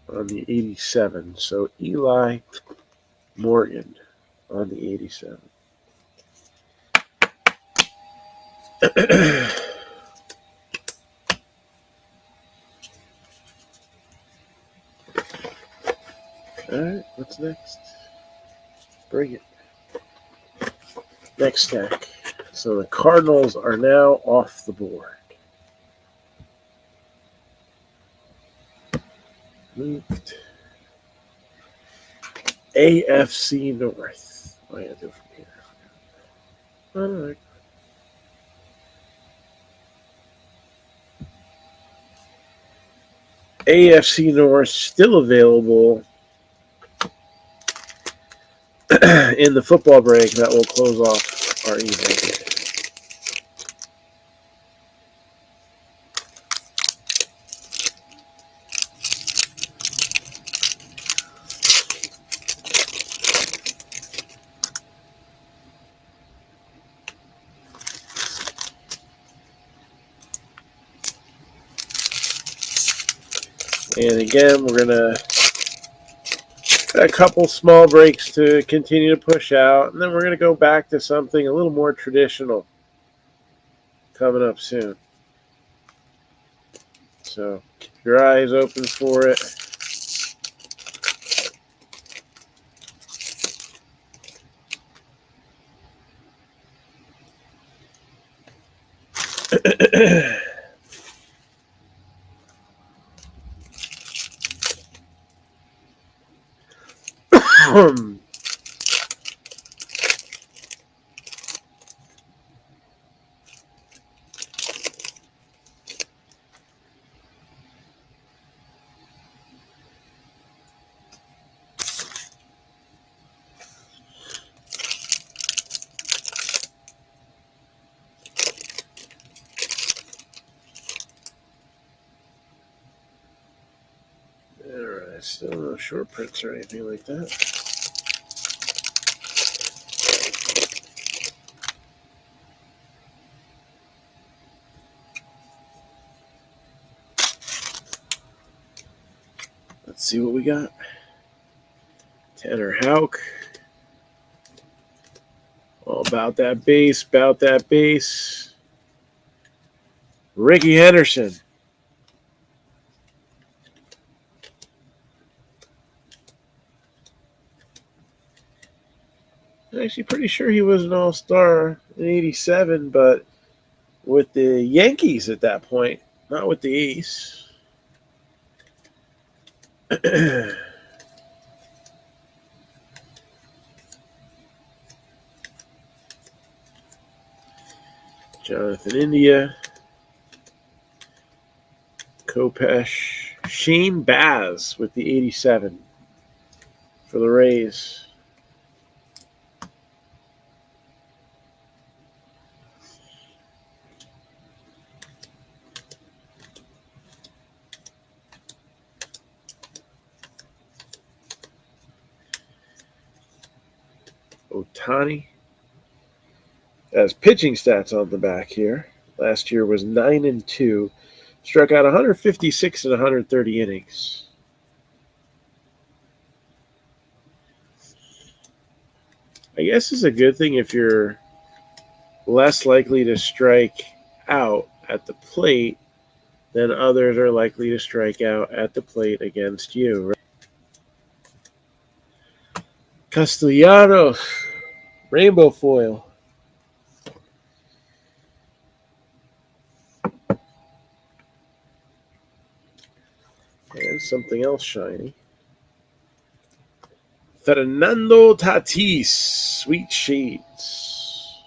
on the 87. So Eli Morgan on the 87. All right, what's next? Bring it. Next stack. So the Cardinals are now off the board. Moved. AFC North. Oh, I gotta do it from here. All right. AFC North still available in the football break. That will close off our evening. And again, we're going to a couple small breaks to continue to push out, and then we're going to go back to something a little more traditional coming up soon. So keep your eyes open for it. Alright, still no short prints or anything like that. Let's see what we got. Tanner Houck. All about that base, about that base. Ricky Henderson. I'm actually pretty sure he was an all-star in '87, but with the Yankees at that point, not with the Ace. Jonathan India. Kopesh. Shane Baz with the '87 for the Rays. Ohtani. Has pitching stats on the back here. Last year was 9-2. Struck out 156 in 130 innings. I guess it's a good thing if you're less likely to strike out at the plate than others are likely to strike out at the plate against you. Right? Castellanos, rainbow foil. And something else shiny. Fernando Tatis, Sweet Shades.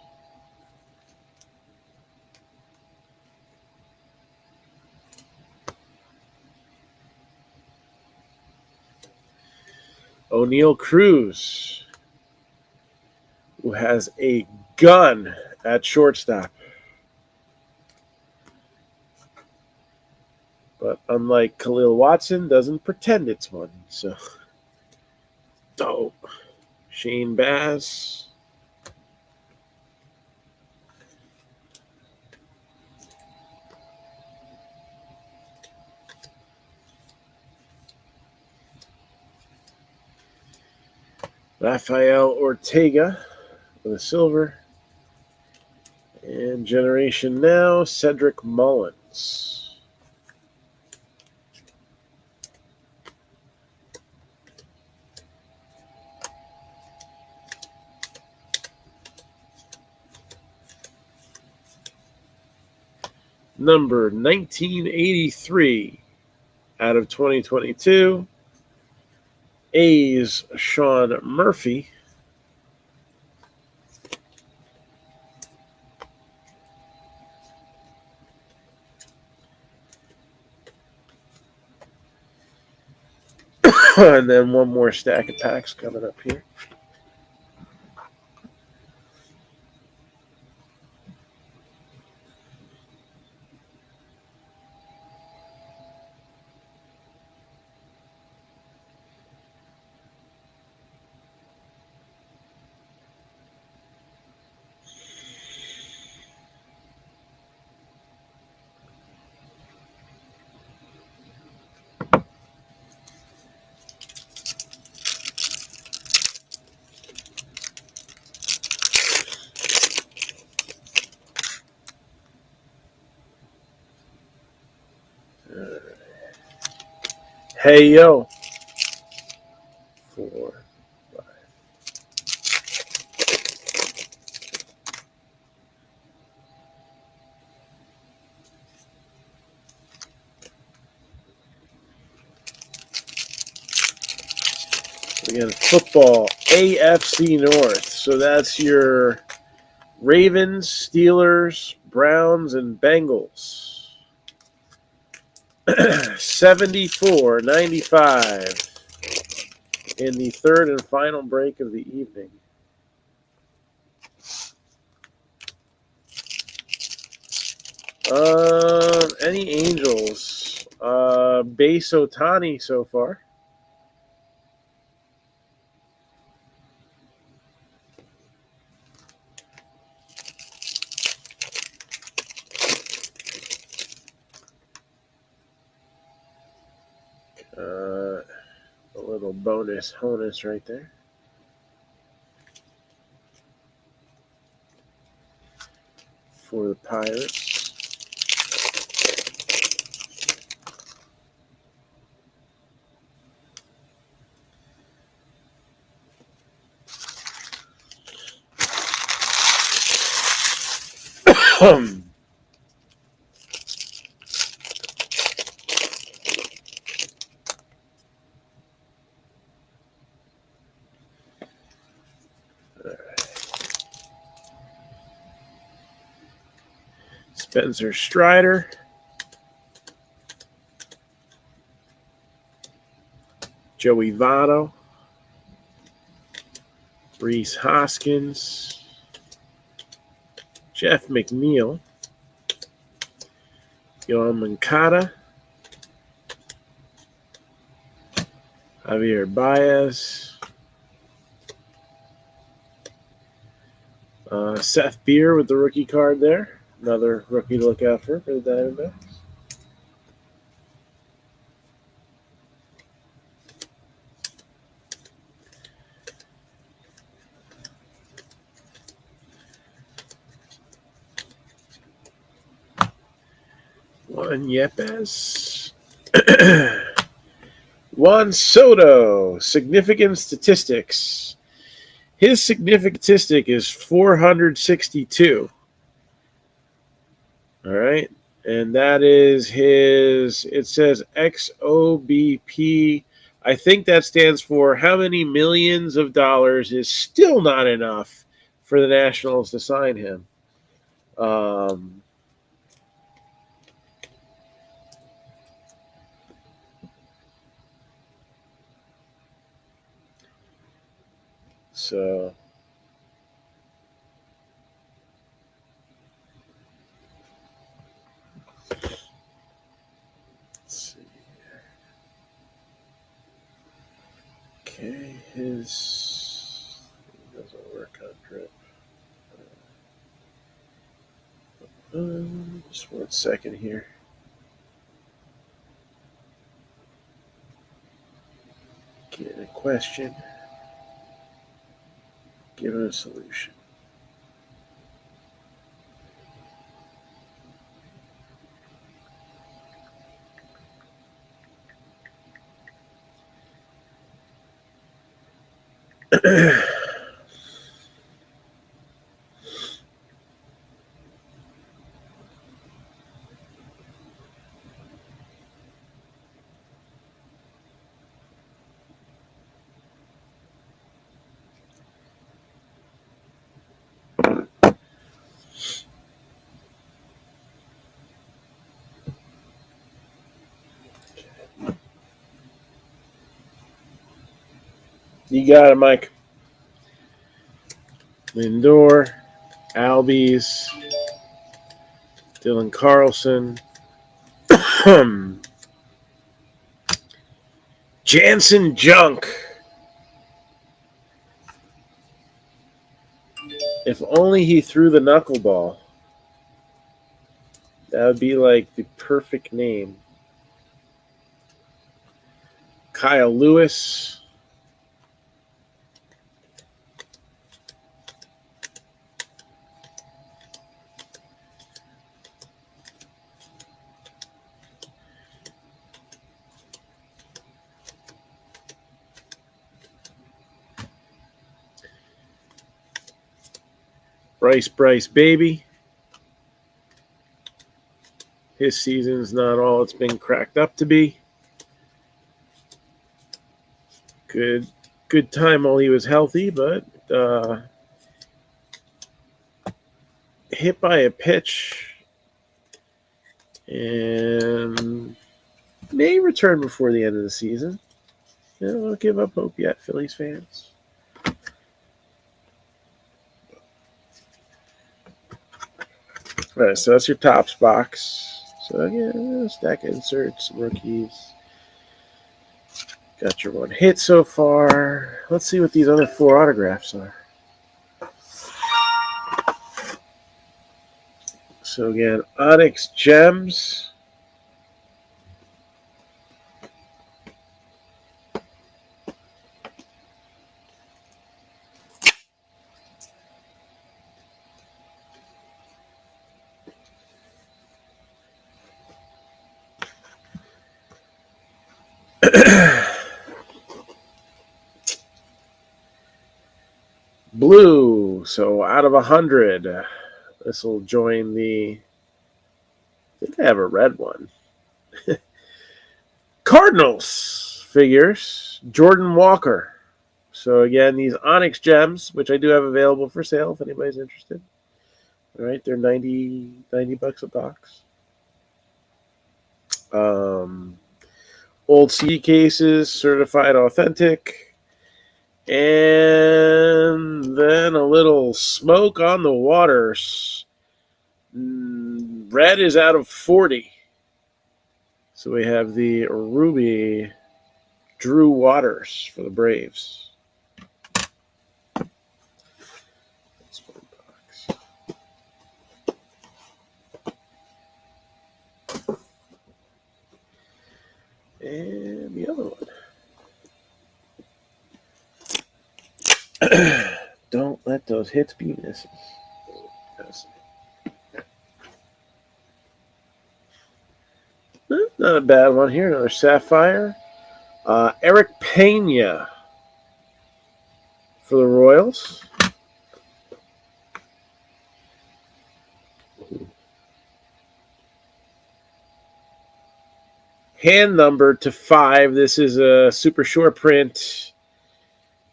O'Neal Cruz, who has a gun at shortstop. But unlike Khalil Watson, doesn't pretend it's one. So, dope. Shane Baz. Rafael Ortega with a silver. And Generation Now, Cedric Mullins. Number 1983 out of 2022. A's Sean Murphy. And then one more stack of packs coming up here. Hey, yo. 4, 5. Again, football, AFC North. So that's your Ravens, Steelers, Browns, and Bengals. 74-95 in the third and final break of the evening. Any Angels? Base Otani so far. A little bonus right there. For the Pirates. Spencer Strider. Joey Votto. Rhys Hoskins. Jeff McNeil. Yohan Moncada. Javier Baez. Seth Beer with the rookie card there. Another rookie to look out for the Diamondbacks. Juan Yepes. Juan Soto. Significant statistics. His significant statistic is 462. All right. And that is his, it says XOBP. I think that stands for how many millions of dollars is still not enough for the Nationals to sign him. So let's see here. Okay, his doesn't work on drip. Just 1 second here. Get a question. Give it a solution. You got it, Mike. Lindor, Albies, Dylan Carlson, Jansen Junk. If only he threw the knuckleball. That would be like the perfect name. Kyle Lewis. Bryce, baby. His season's not all it's been cracked up to be. Good time while he was healthy, but hit by a pitch and may return before the end of the season. Don't give up hope yet, Phillies fans. All right, so that's your tops box. So, yeah, stack inserts, rookies. Got your one hit so far. Let's see what these other 4 autographs are. So, again, Onyx Gems. Blue, so out of 100, this will join the, I think I have a red one. Cardinals figures, Jordan Walker. So again, these Onyx Gems, which I do have available for sale if anybody's interested. All right, they're $90 a box. Old CD cases, certified authentic. And then a little smoke on the waters. Red is out of 40. So we have the Ruby Drew Waters for the Braves. And the other one. Don't let those hits be misses. Not a bad one here. Another Sapphire. Eric Pena for the Royals. Hand numbered to 5. This is a super short print.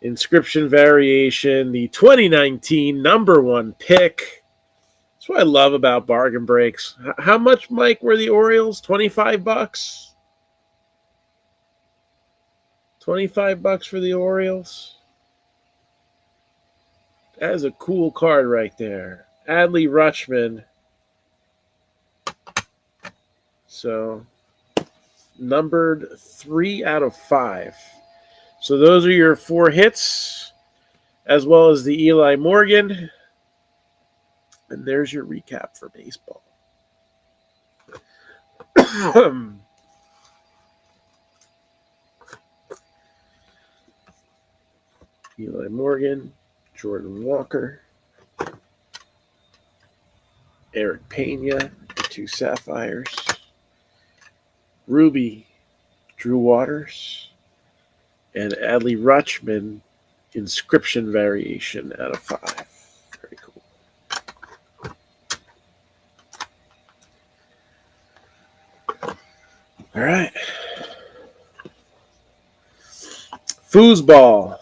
Inscription variation. The 2019 #1 pick. That's what I love about bargain breaks. How much, Mike, were the Orioles? $25? $25 for the Orioles. That is a cool card right there. Adley Rutschman. So, numbered 3 out of 5. So those are your 4 hits, as well as the Eli Morgan. And there's your recap for baseball. Eli Morgan, Jordan Walker, Eric Pena, 2 Sapphires, Ruby, Drew Waters, and Adley Rutschman, inscription variation out of 5. Very cool. All right. Foosball.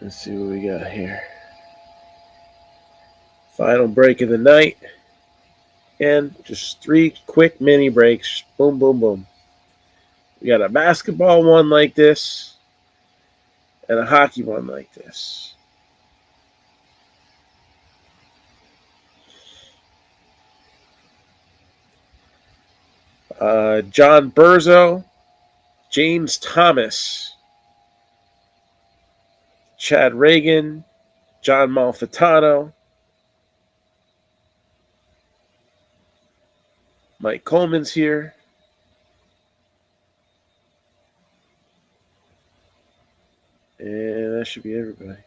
Let's see what we got here. Final break of the night. And just 3 quick mini breaks. Boom, boom, boom. We got a basketball one like this and a hockey one like this. John Burzo, James Thomas, Chad Reagan, John Malfitano, Mike Coleman's here. And that should be everybody.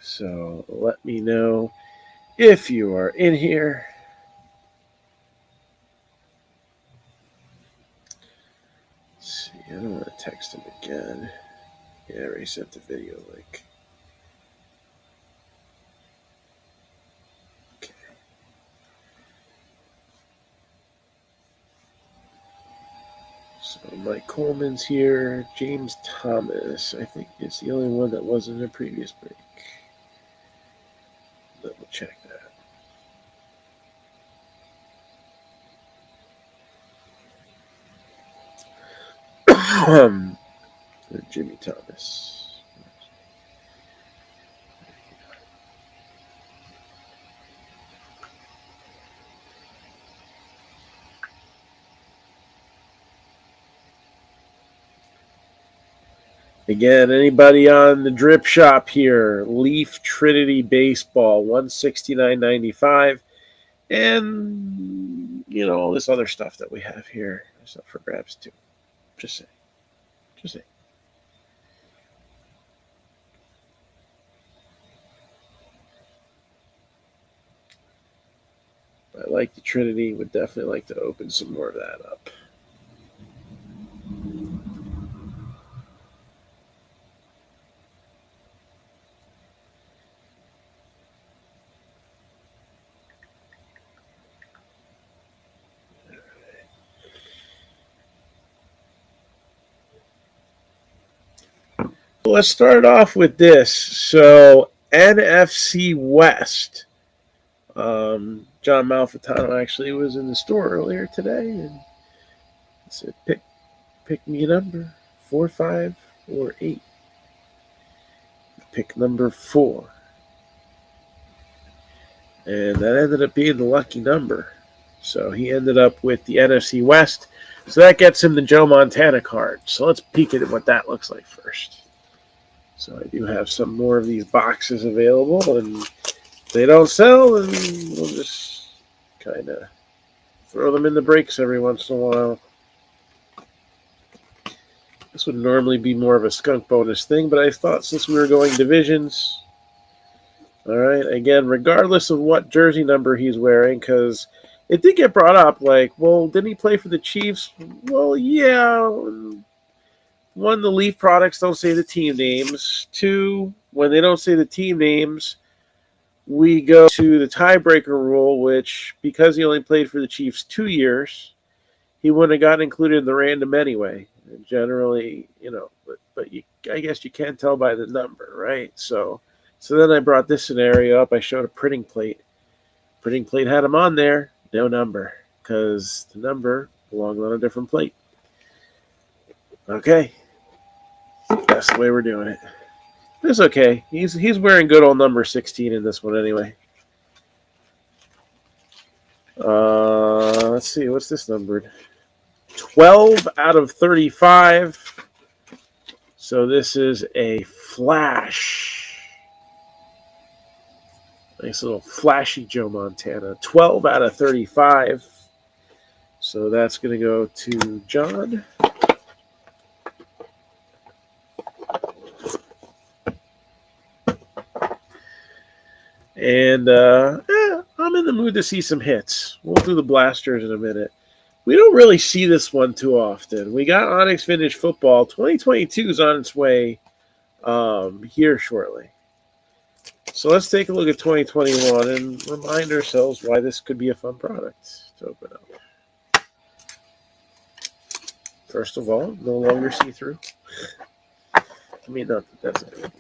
So let me know if you are in here. Let's see, I don't want to text him again. Yeah, I already sent the video link. Okay. So Mike Coleman's here. James Thomas, I think, is the only one that wasn't in a previous break. Double check that. Jimmy Thomas. Again, anybody on the drip shop here? Leaf Trinity Baseball, $169.95, and all this other stuff that we have here. It's up for grabs too. Just saying. I like the Trinity. Would definitely like to open some more of that up. Let's start off with this. So NFC West. John Malfitano actually was in the store earlier today and said, pick me a number, 4, 5, or 8. Pick number 4. And that ended up being the lucky number. So he ended up with the NFC West. So that gets him the Joe Montana card. So let's peek at what that looks like first. So I do have some more of these boxes available, and if they don't sell, then we'll just kind of throw them in the breaks every once in a while. This would normally be more of a skunk bonus thing, but I thought since we were going divisions, all right, again, regardless of what jersey number he's wearing, because it did get brought up, like, well, didn't he play for the Chiefs? Well, yeah. 1, the Leaf products don't say the team names. 2, when they don't say the team names, we go to the tiebreaker rule, which, because he only played for the Chiefs 2 years, he wouldn't have gotten included in the random anyway. And generally, but I guess you can't tell by the number, right? So then I brought this scenario up. I showed a printing plate. Printing plate had him on there, no number, because the number belonged on a different plate. Okay. That's the way we're doing it. It's okay. He's wearing good old number 16 in this one anyway. Let's see. What's this numbered? 12 out of 35. So this is a flash. Nice little flashy Joe Montana. 12 out of 35. So that's going to go to John. And I'm in the mood to see some hits. We'll do the blasters in a minute. We don't really see this one too often. We got Onyx Vintage Football. 2022 is on its way here shortly. So let's take a look at 2021 and remind ourselves why this could be a fun product to open up. First of all, no longer see-through. I mean, not that that's it.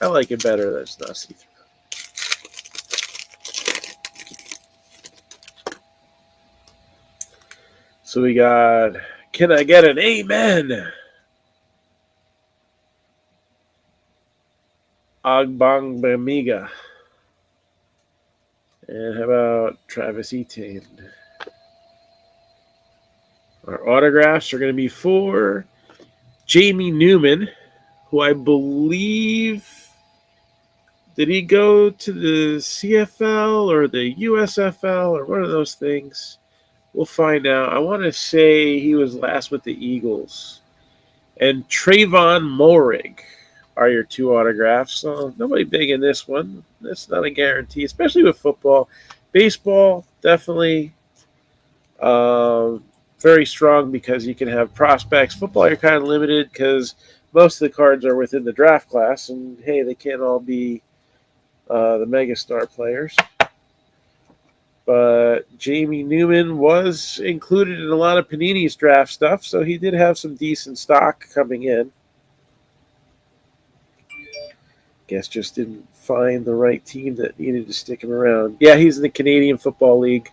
I like it better that it's not see-through. So we got, can I get an amen? Agbangbamiga. And how about Travis Etienne? Our autographs are going to be for Jamie Newman, who I believe, did he go to the CFL or the USFL or one of those things? We'll find out. I want to say he was last with the Eagles. And Trayvon Moehrig. are your 2 autographs. So nobody big in this one. That's not a guarantee, especially with football. Baseball, definitely very strong because you can have prospects. Football, you're kind of limited because most of the cards are within the draft class, and hey, they can't all be the megastar players. But Jamie Newman was included in a lot of Panini's draft stuff, so he did have some decent stock coming in. Guess just didn't find the right team that needed to stick him around. Yeah, he's in the Canadian Football League.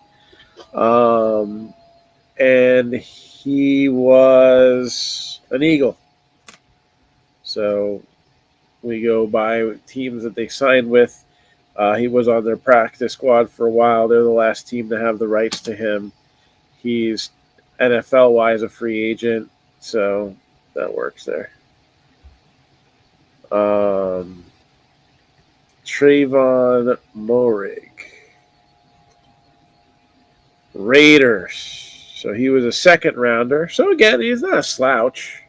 And he was an Eagle. So we go by teams that they signed with. He was on their practice squad for a while. They're the last team to have the rights to him. He's NFL-wise a free agent, so that works there. Trayvon Moehrig. Raiders. So he was a second rounder. So again, he's not a slouch.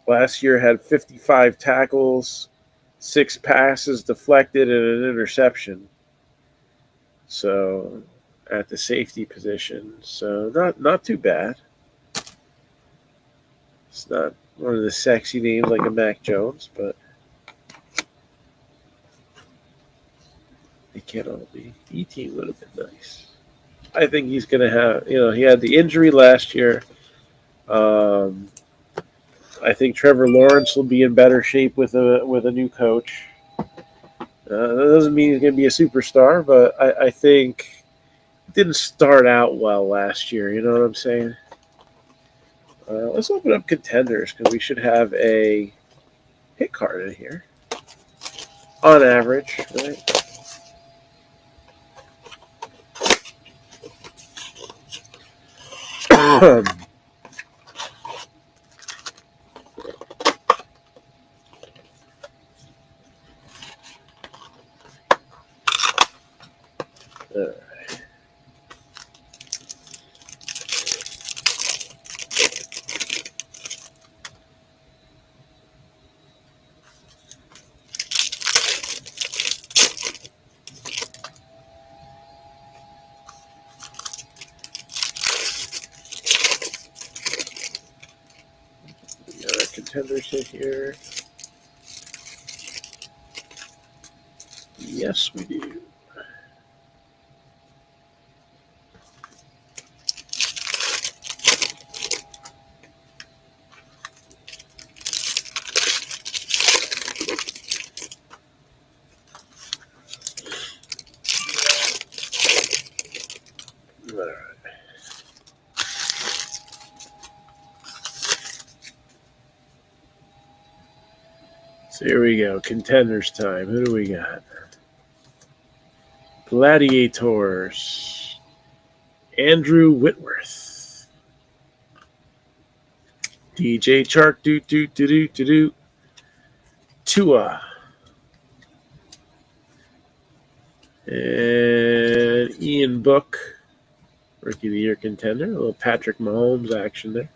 Last year had 55 tackles, 6 passes deflected, and an interception. So at the safety position. So not too bad. It's not one of the sexy names like a Mac Jones, but they can't all be. E-team would have been nice. I think he's going to have, he had the injury last year. I think Trevor Lawrence will be in better shape with a new coach. That doesn't mean he's going to be a superstar, but I think it didn't start out well last year. You know what I'm saying? Let's open up contenders because we should have a hit card in here. On average, right? All right. Contenders in here. Yes, we do. All right. So here we go. Contenders time. Who do we got? Gladiators. Andrew Whitworth. DJ Chark. Tua. And Ian Book. Rookie of the Year contender. A little Patrick Mahomes action there.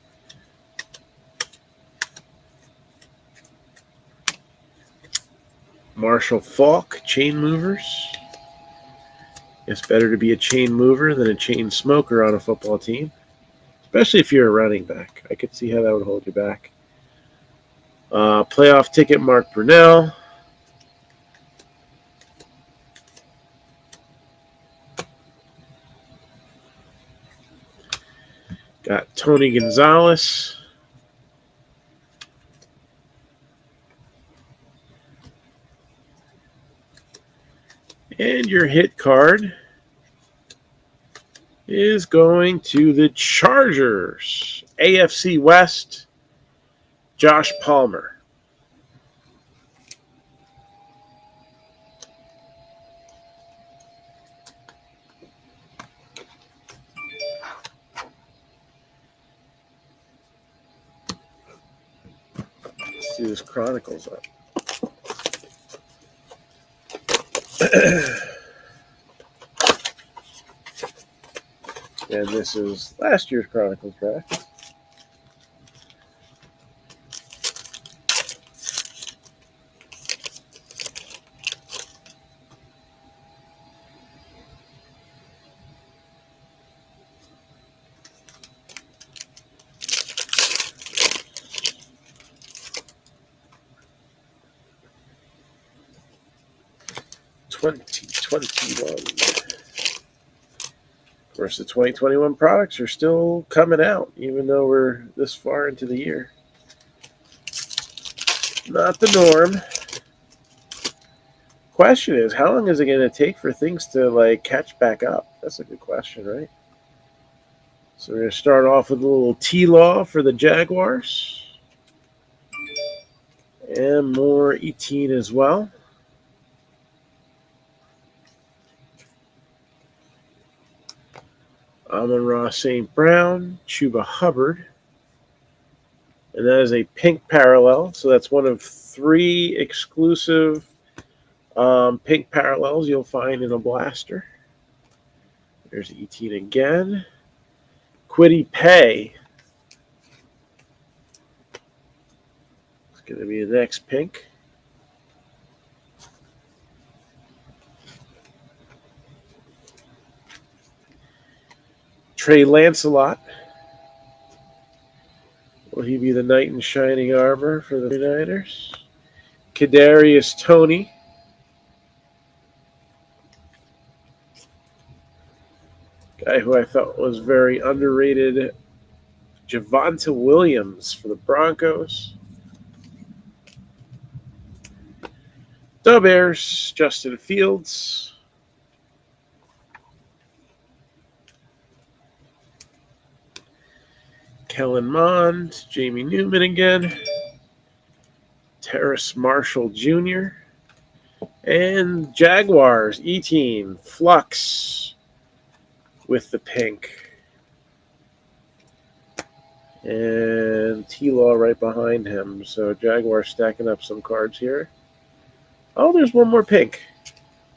Marshall Faulk, chain movers. It's better to be a chain mover than a chain smoker on a football team, especially if you're a running back. I could see how that would hold you back. Playoff ticket, Mark Brunell. Got Tony Gonzalez. And your hit card is going to the Chargers. AFC West, Josh Palmer. Let's do this Chronicles up. And this is last year's Chronicles draft. 2021. Of course, the 2021 products are still coming out, even though we're this far into the year. Not the norm. Question is, how long is it going to take for things to like catch back up? That's a good question, right? So we're going to start off with a little T-Law for the Jaguars. And more E-Teen as well. Amon-Ra St. Brown, Chuba Hubbard. And that is a pink parallel. So that's one of 3 exclusive pink parallels you'll find in a blaster. There's E-Teen again. Kwity Paye. It's going to be the next pink. Trey Lancelot. Will he be the knight in shining armor for the 49ers? Kadarius Toney. Guy who I thought was very underrated, Javonte Williams for the Broncos. The Bears, Justin Fields. Kellen Mond, Jamie Newman again. Terrace Marshall Jr. And Jaguars, E-Team, Flux with the pink. And T-Law right behind him. So Jaguars stacking up some cards here. Oh, there's one more pink.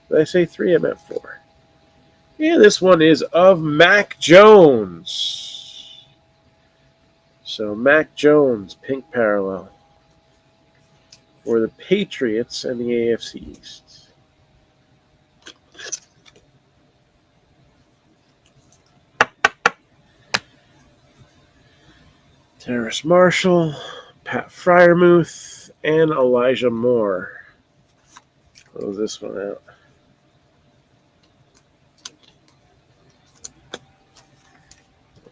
Did I say 3? I meant 4. Yeah, this one is of Mac Jones. So Mac Jones, pink parallel for the Patriots and the AFC East. Terrace Marshall, Pat Freiermuth, and Elijah Moore. Close this one out.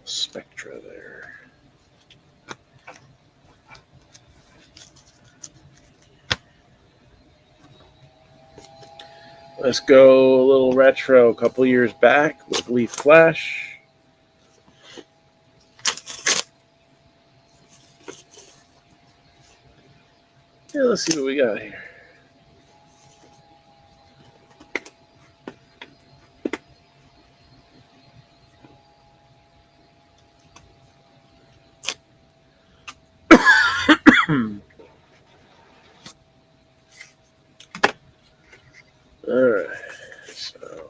Spectra there. Let's go a little retro. A couple years back with Leaf Flash. Yeah, let's see what we got here. All right, so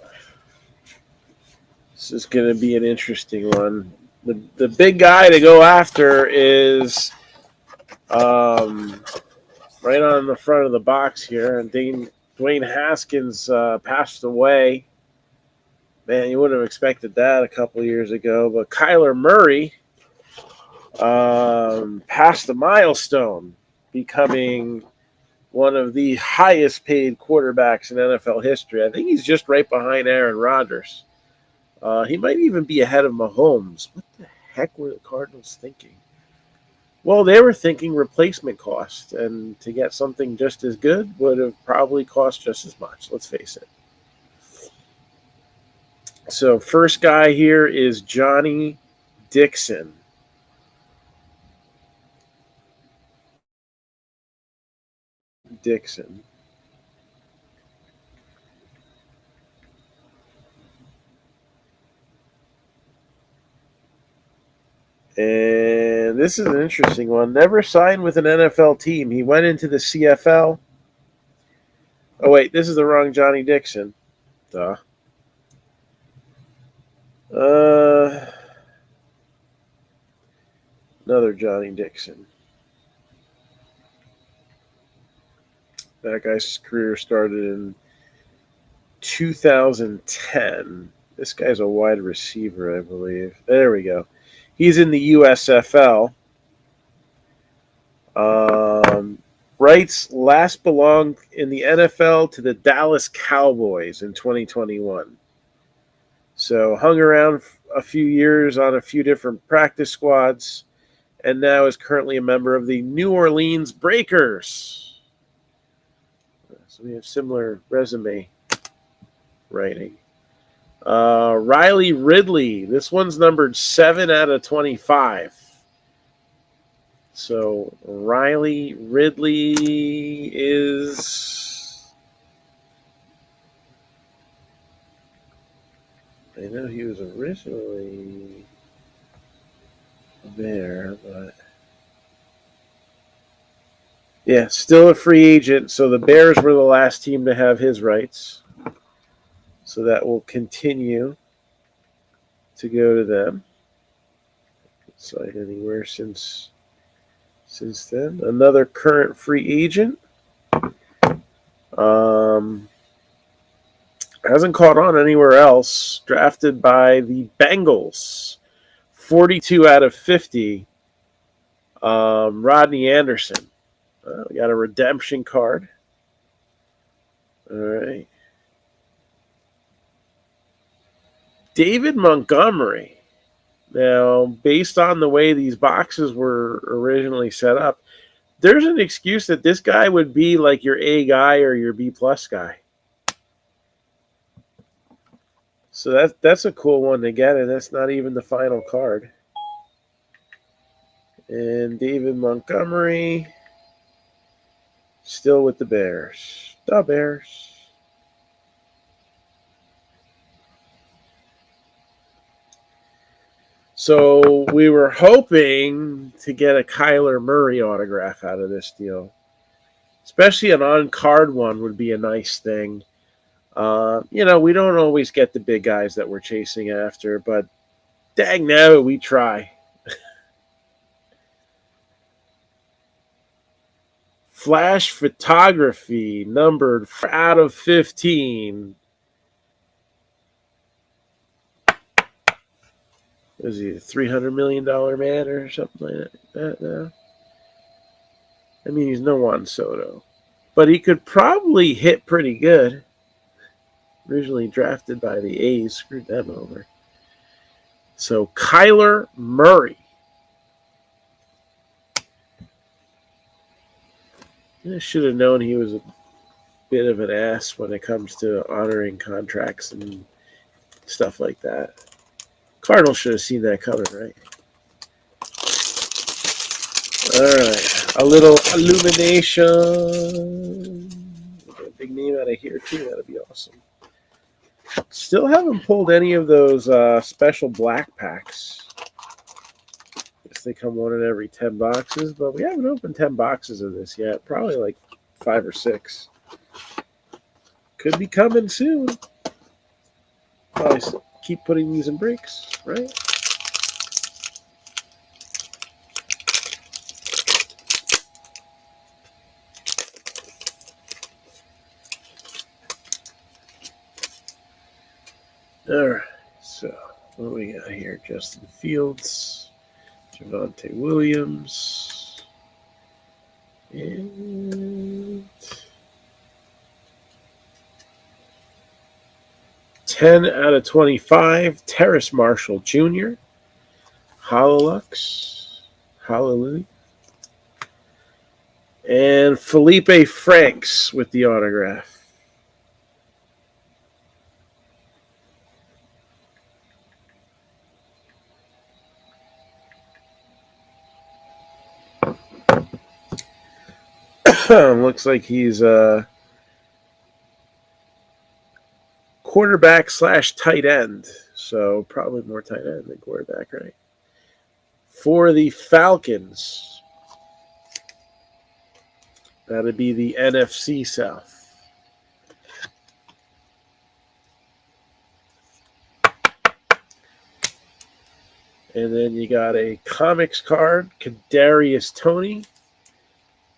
this is going to be an interesting one. The big guy to go after is right on the front of the box here, and Dwayne Haskins passed away. Man, you wouldn't have expected that a couple of years ago, but Kyler Murray passed the milestone, becoming one of the highest paid quarterbacks in NFL history. I think he's just right behind Aaron Rodgers. He might even be ahead of Mahomes. What the heck were the Cardinals thinking? Well, they were thinking replacement cost, and to get something just as good would have probably cost just as much. Let's face it. So first guy here is Johnny Dixon. Dixon. And this is an interesting one. Never signed with an NFL team. He went into the CFL. Oh, wait, this is the wrong Johnny Dixon. Duh. Another Johnny Dixon. That guy's career started in 2010. This guy's a wide receiver, I believe. There we go. He's in the USFL. Rights last belonged in the NFL to the Dallas Cowboys in 2021. So hung around a few years on a few different practice squads, and now is currently a member of the New Orleans Breakers. So we have similar resume writing. Riley Ridley. This one's numbered 7 out of 25. So Riley Ridley is... I know he was originally there, but... yeah, still a free agent. So the Bears were the last team to have his rights. So that will continue to go to them. Signed anywhere since then. Another current free agent. Hasn't caught on anywhere else. Drafted by the Bengals. 42 out of 50. Rodney Anderson. We got a redemption card. All right. David Montgomery. Now, based on the way these boxes were originally set up, there's an excuse that this guy would be like your A guy or your B plus guy. So that's a cool one to get, and that's not even the final card. And David Montgomery, still with the Bears. The Bears. So we were hoping to get a Kyler Murray autograph out of this deal. Especially an on-card one would be a nice thing. We don't always get the big guys that we're chasing after, but dang no, we try. Flash photography, numbered out of 15. Was he a $300 million man or something like that now? I mean, he's no Juan Soto. But he could probably hit pretty good. Originally drafted by the A's. Screwed them over. So, Kyler Murray. I should have known he was a bit of an ass when it comes to honoring contracts and stuff like that. Cardinals should have seen that coming, right? All right. A little illumination. Get a big name out of here, too. That'd be awesome. Still haven't pulled any of those special black packs. Guess they come one in every 10 boxes, but we haven't opened 10 boxes of this yet. Probably like 5 or 6. Could be coming soon. Probably keep putting these in breaks, right? All right, so what do we got here? Justin Fields, Javonte Williams, and 10 out of 25, Terrace Marshall Jr., Hololux, Hallelujah, and Felipe Franks with the autograph. Looks like he's quarterback / tight end. So probably more tight end than quarterback, right? For the Falcons. That'd be the NFC South. And then you got a comics card, Kadarius Toney.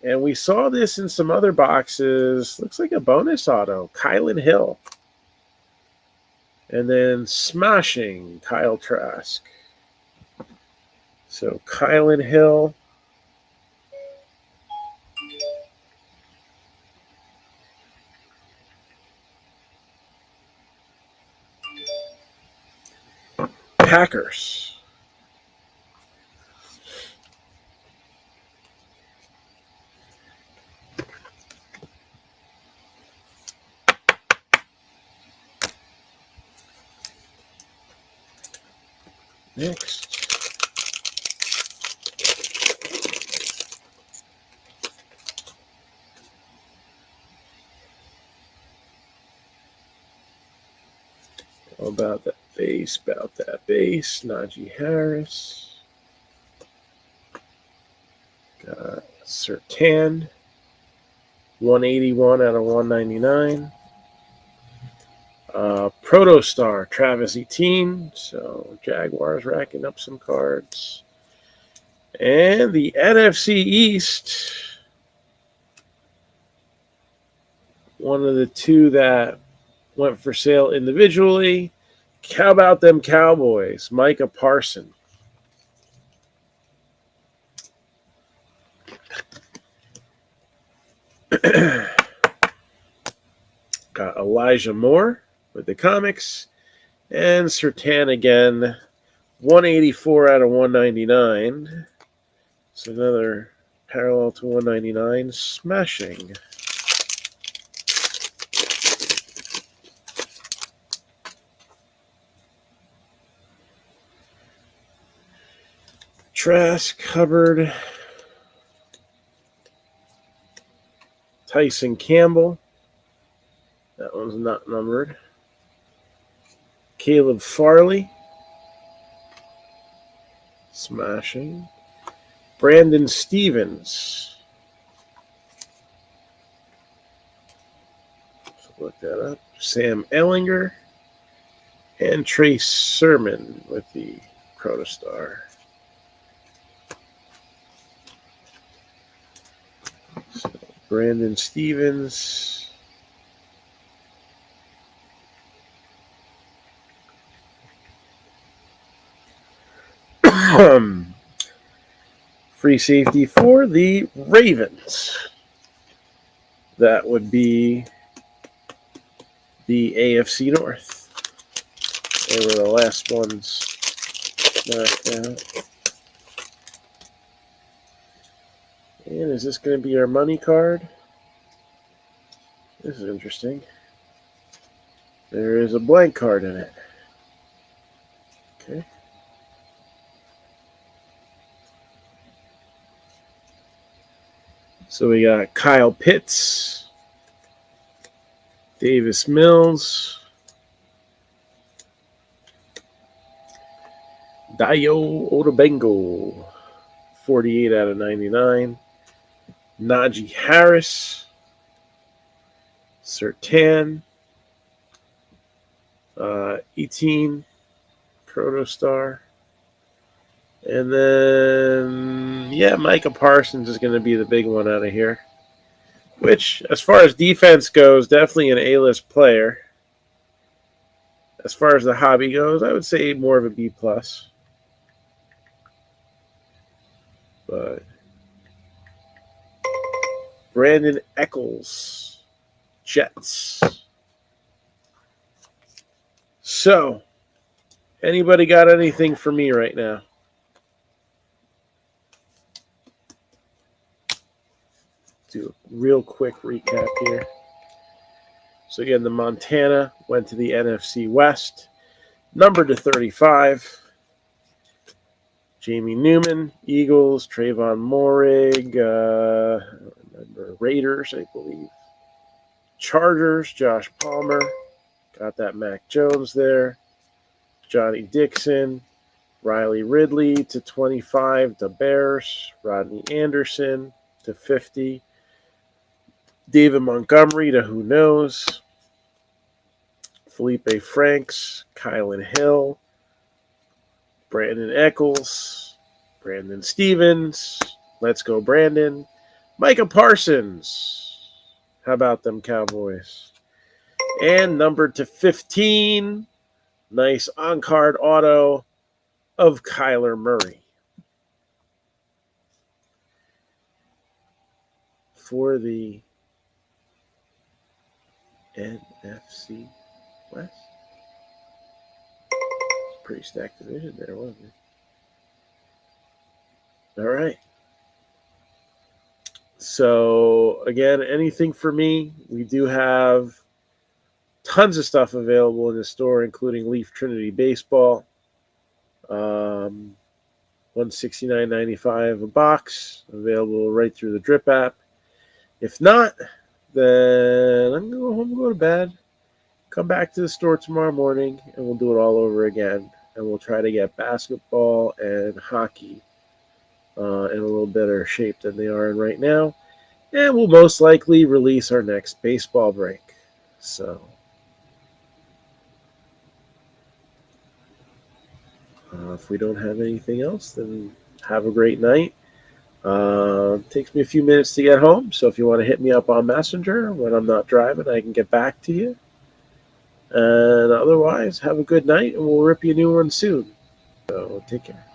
And we saw this in some other boxes. Looks like a bonus auto, Kylan Hill. And then smashing, Kyle Trask. So Kylan Hill. Next. About that base, Najee Harris. Got Surtain, 181 out of 199. Protostar, Travis Etienne. So Jaguars racking up some cards. And the NFC East, one of the two that went for sale individually. How about them Cowboys? Micah Parsons. Got Elijah Moore with the comics. And Surtain again, 184 out of 199. So another parallel to 199. Smashing. Trask, Hubbard, Tyson Campbell. That one's not numbered. Caleb Farley. Smashing. Brandon Stevens. So look that up. Sam Ellinger. And Trace Sermon with the Protostar. So Brandon Stevens. Free safety for the Ravens. That would be the AFC North. They were the last ones knocked out. And is this going to be our money card? This is interesting. There is a blank card in it. Okay. So we got Kyle Pitts, Davis Mills, Dayo Odabengo, 48 out of 99. Najee Harris, Surtain, Etienne, Protostar. And then, Micah Parsons is going to be the big one out of here. Which, as far as defense goes, definitely an A-list player. As far as the hobby goes, I would say more of a B+. But Brandon Eccles, Jets. So, anybody got anything for me right now? Do a real quick recap here. So again, the Montana went to the NFC West, numbered to 35. Jamie Newman, Eagles, Trayvon Moehrig, Raiders, I believe. Chargers, Josh Palmer. Got that Mac Jones there. Johnny Dixon. Riley Ridley to 25 to Bears. Rodney Anderson to 50. David Montgomery to who knows. Felipe Franks. Kylan Hill. Brandon Eccles. Brandon Stevens. Let's go, Brandon. Micah Parsons. How about them Cowboys? And numbered to 15. Nice on-card auto of Kyler Murray. For the NFC West. Pretty stacked division there, wasn't it? All right. So, again, anything for me, we do have tons of stuff available in the store, including Leaf Trinity Baseball. $169.95 a box, available right through the Drip app. If not, then I'm going to go home and go to bed. Come back to the store tomorrow morning, and we'll do it all over again. And we'll try to get basketball and hockey in a little better shape than they are in right now. And we'll most likely release our next baseball break. So, if we don't have anything else, then have a great night. It takes me a few minutes to get home, so if you want to hit me up on Messenger when I'm not driving, I can get back to you. And otherwise, have a good night, and we'll rip you a new one soon. So, take care.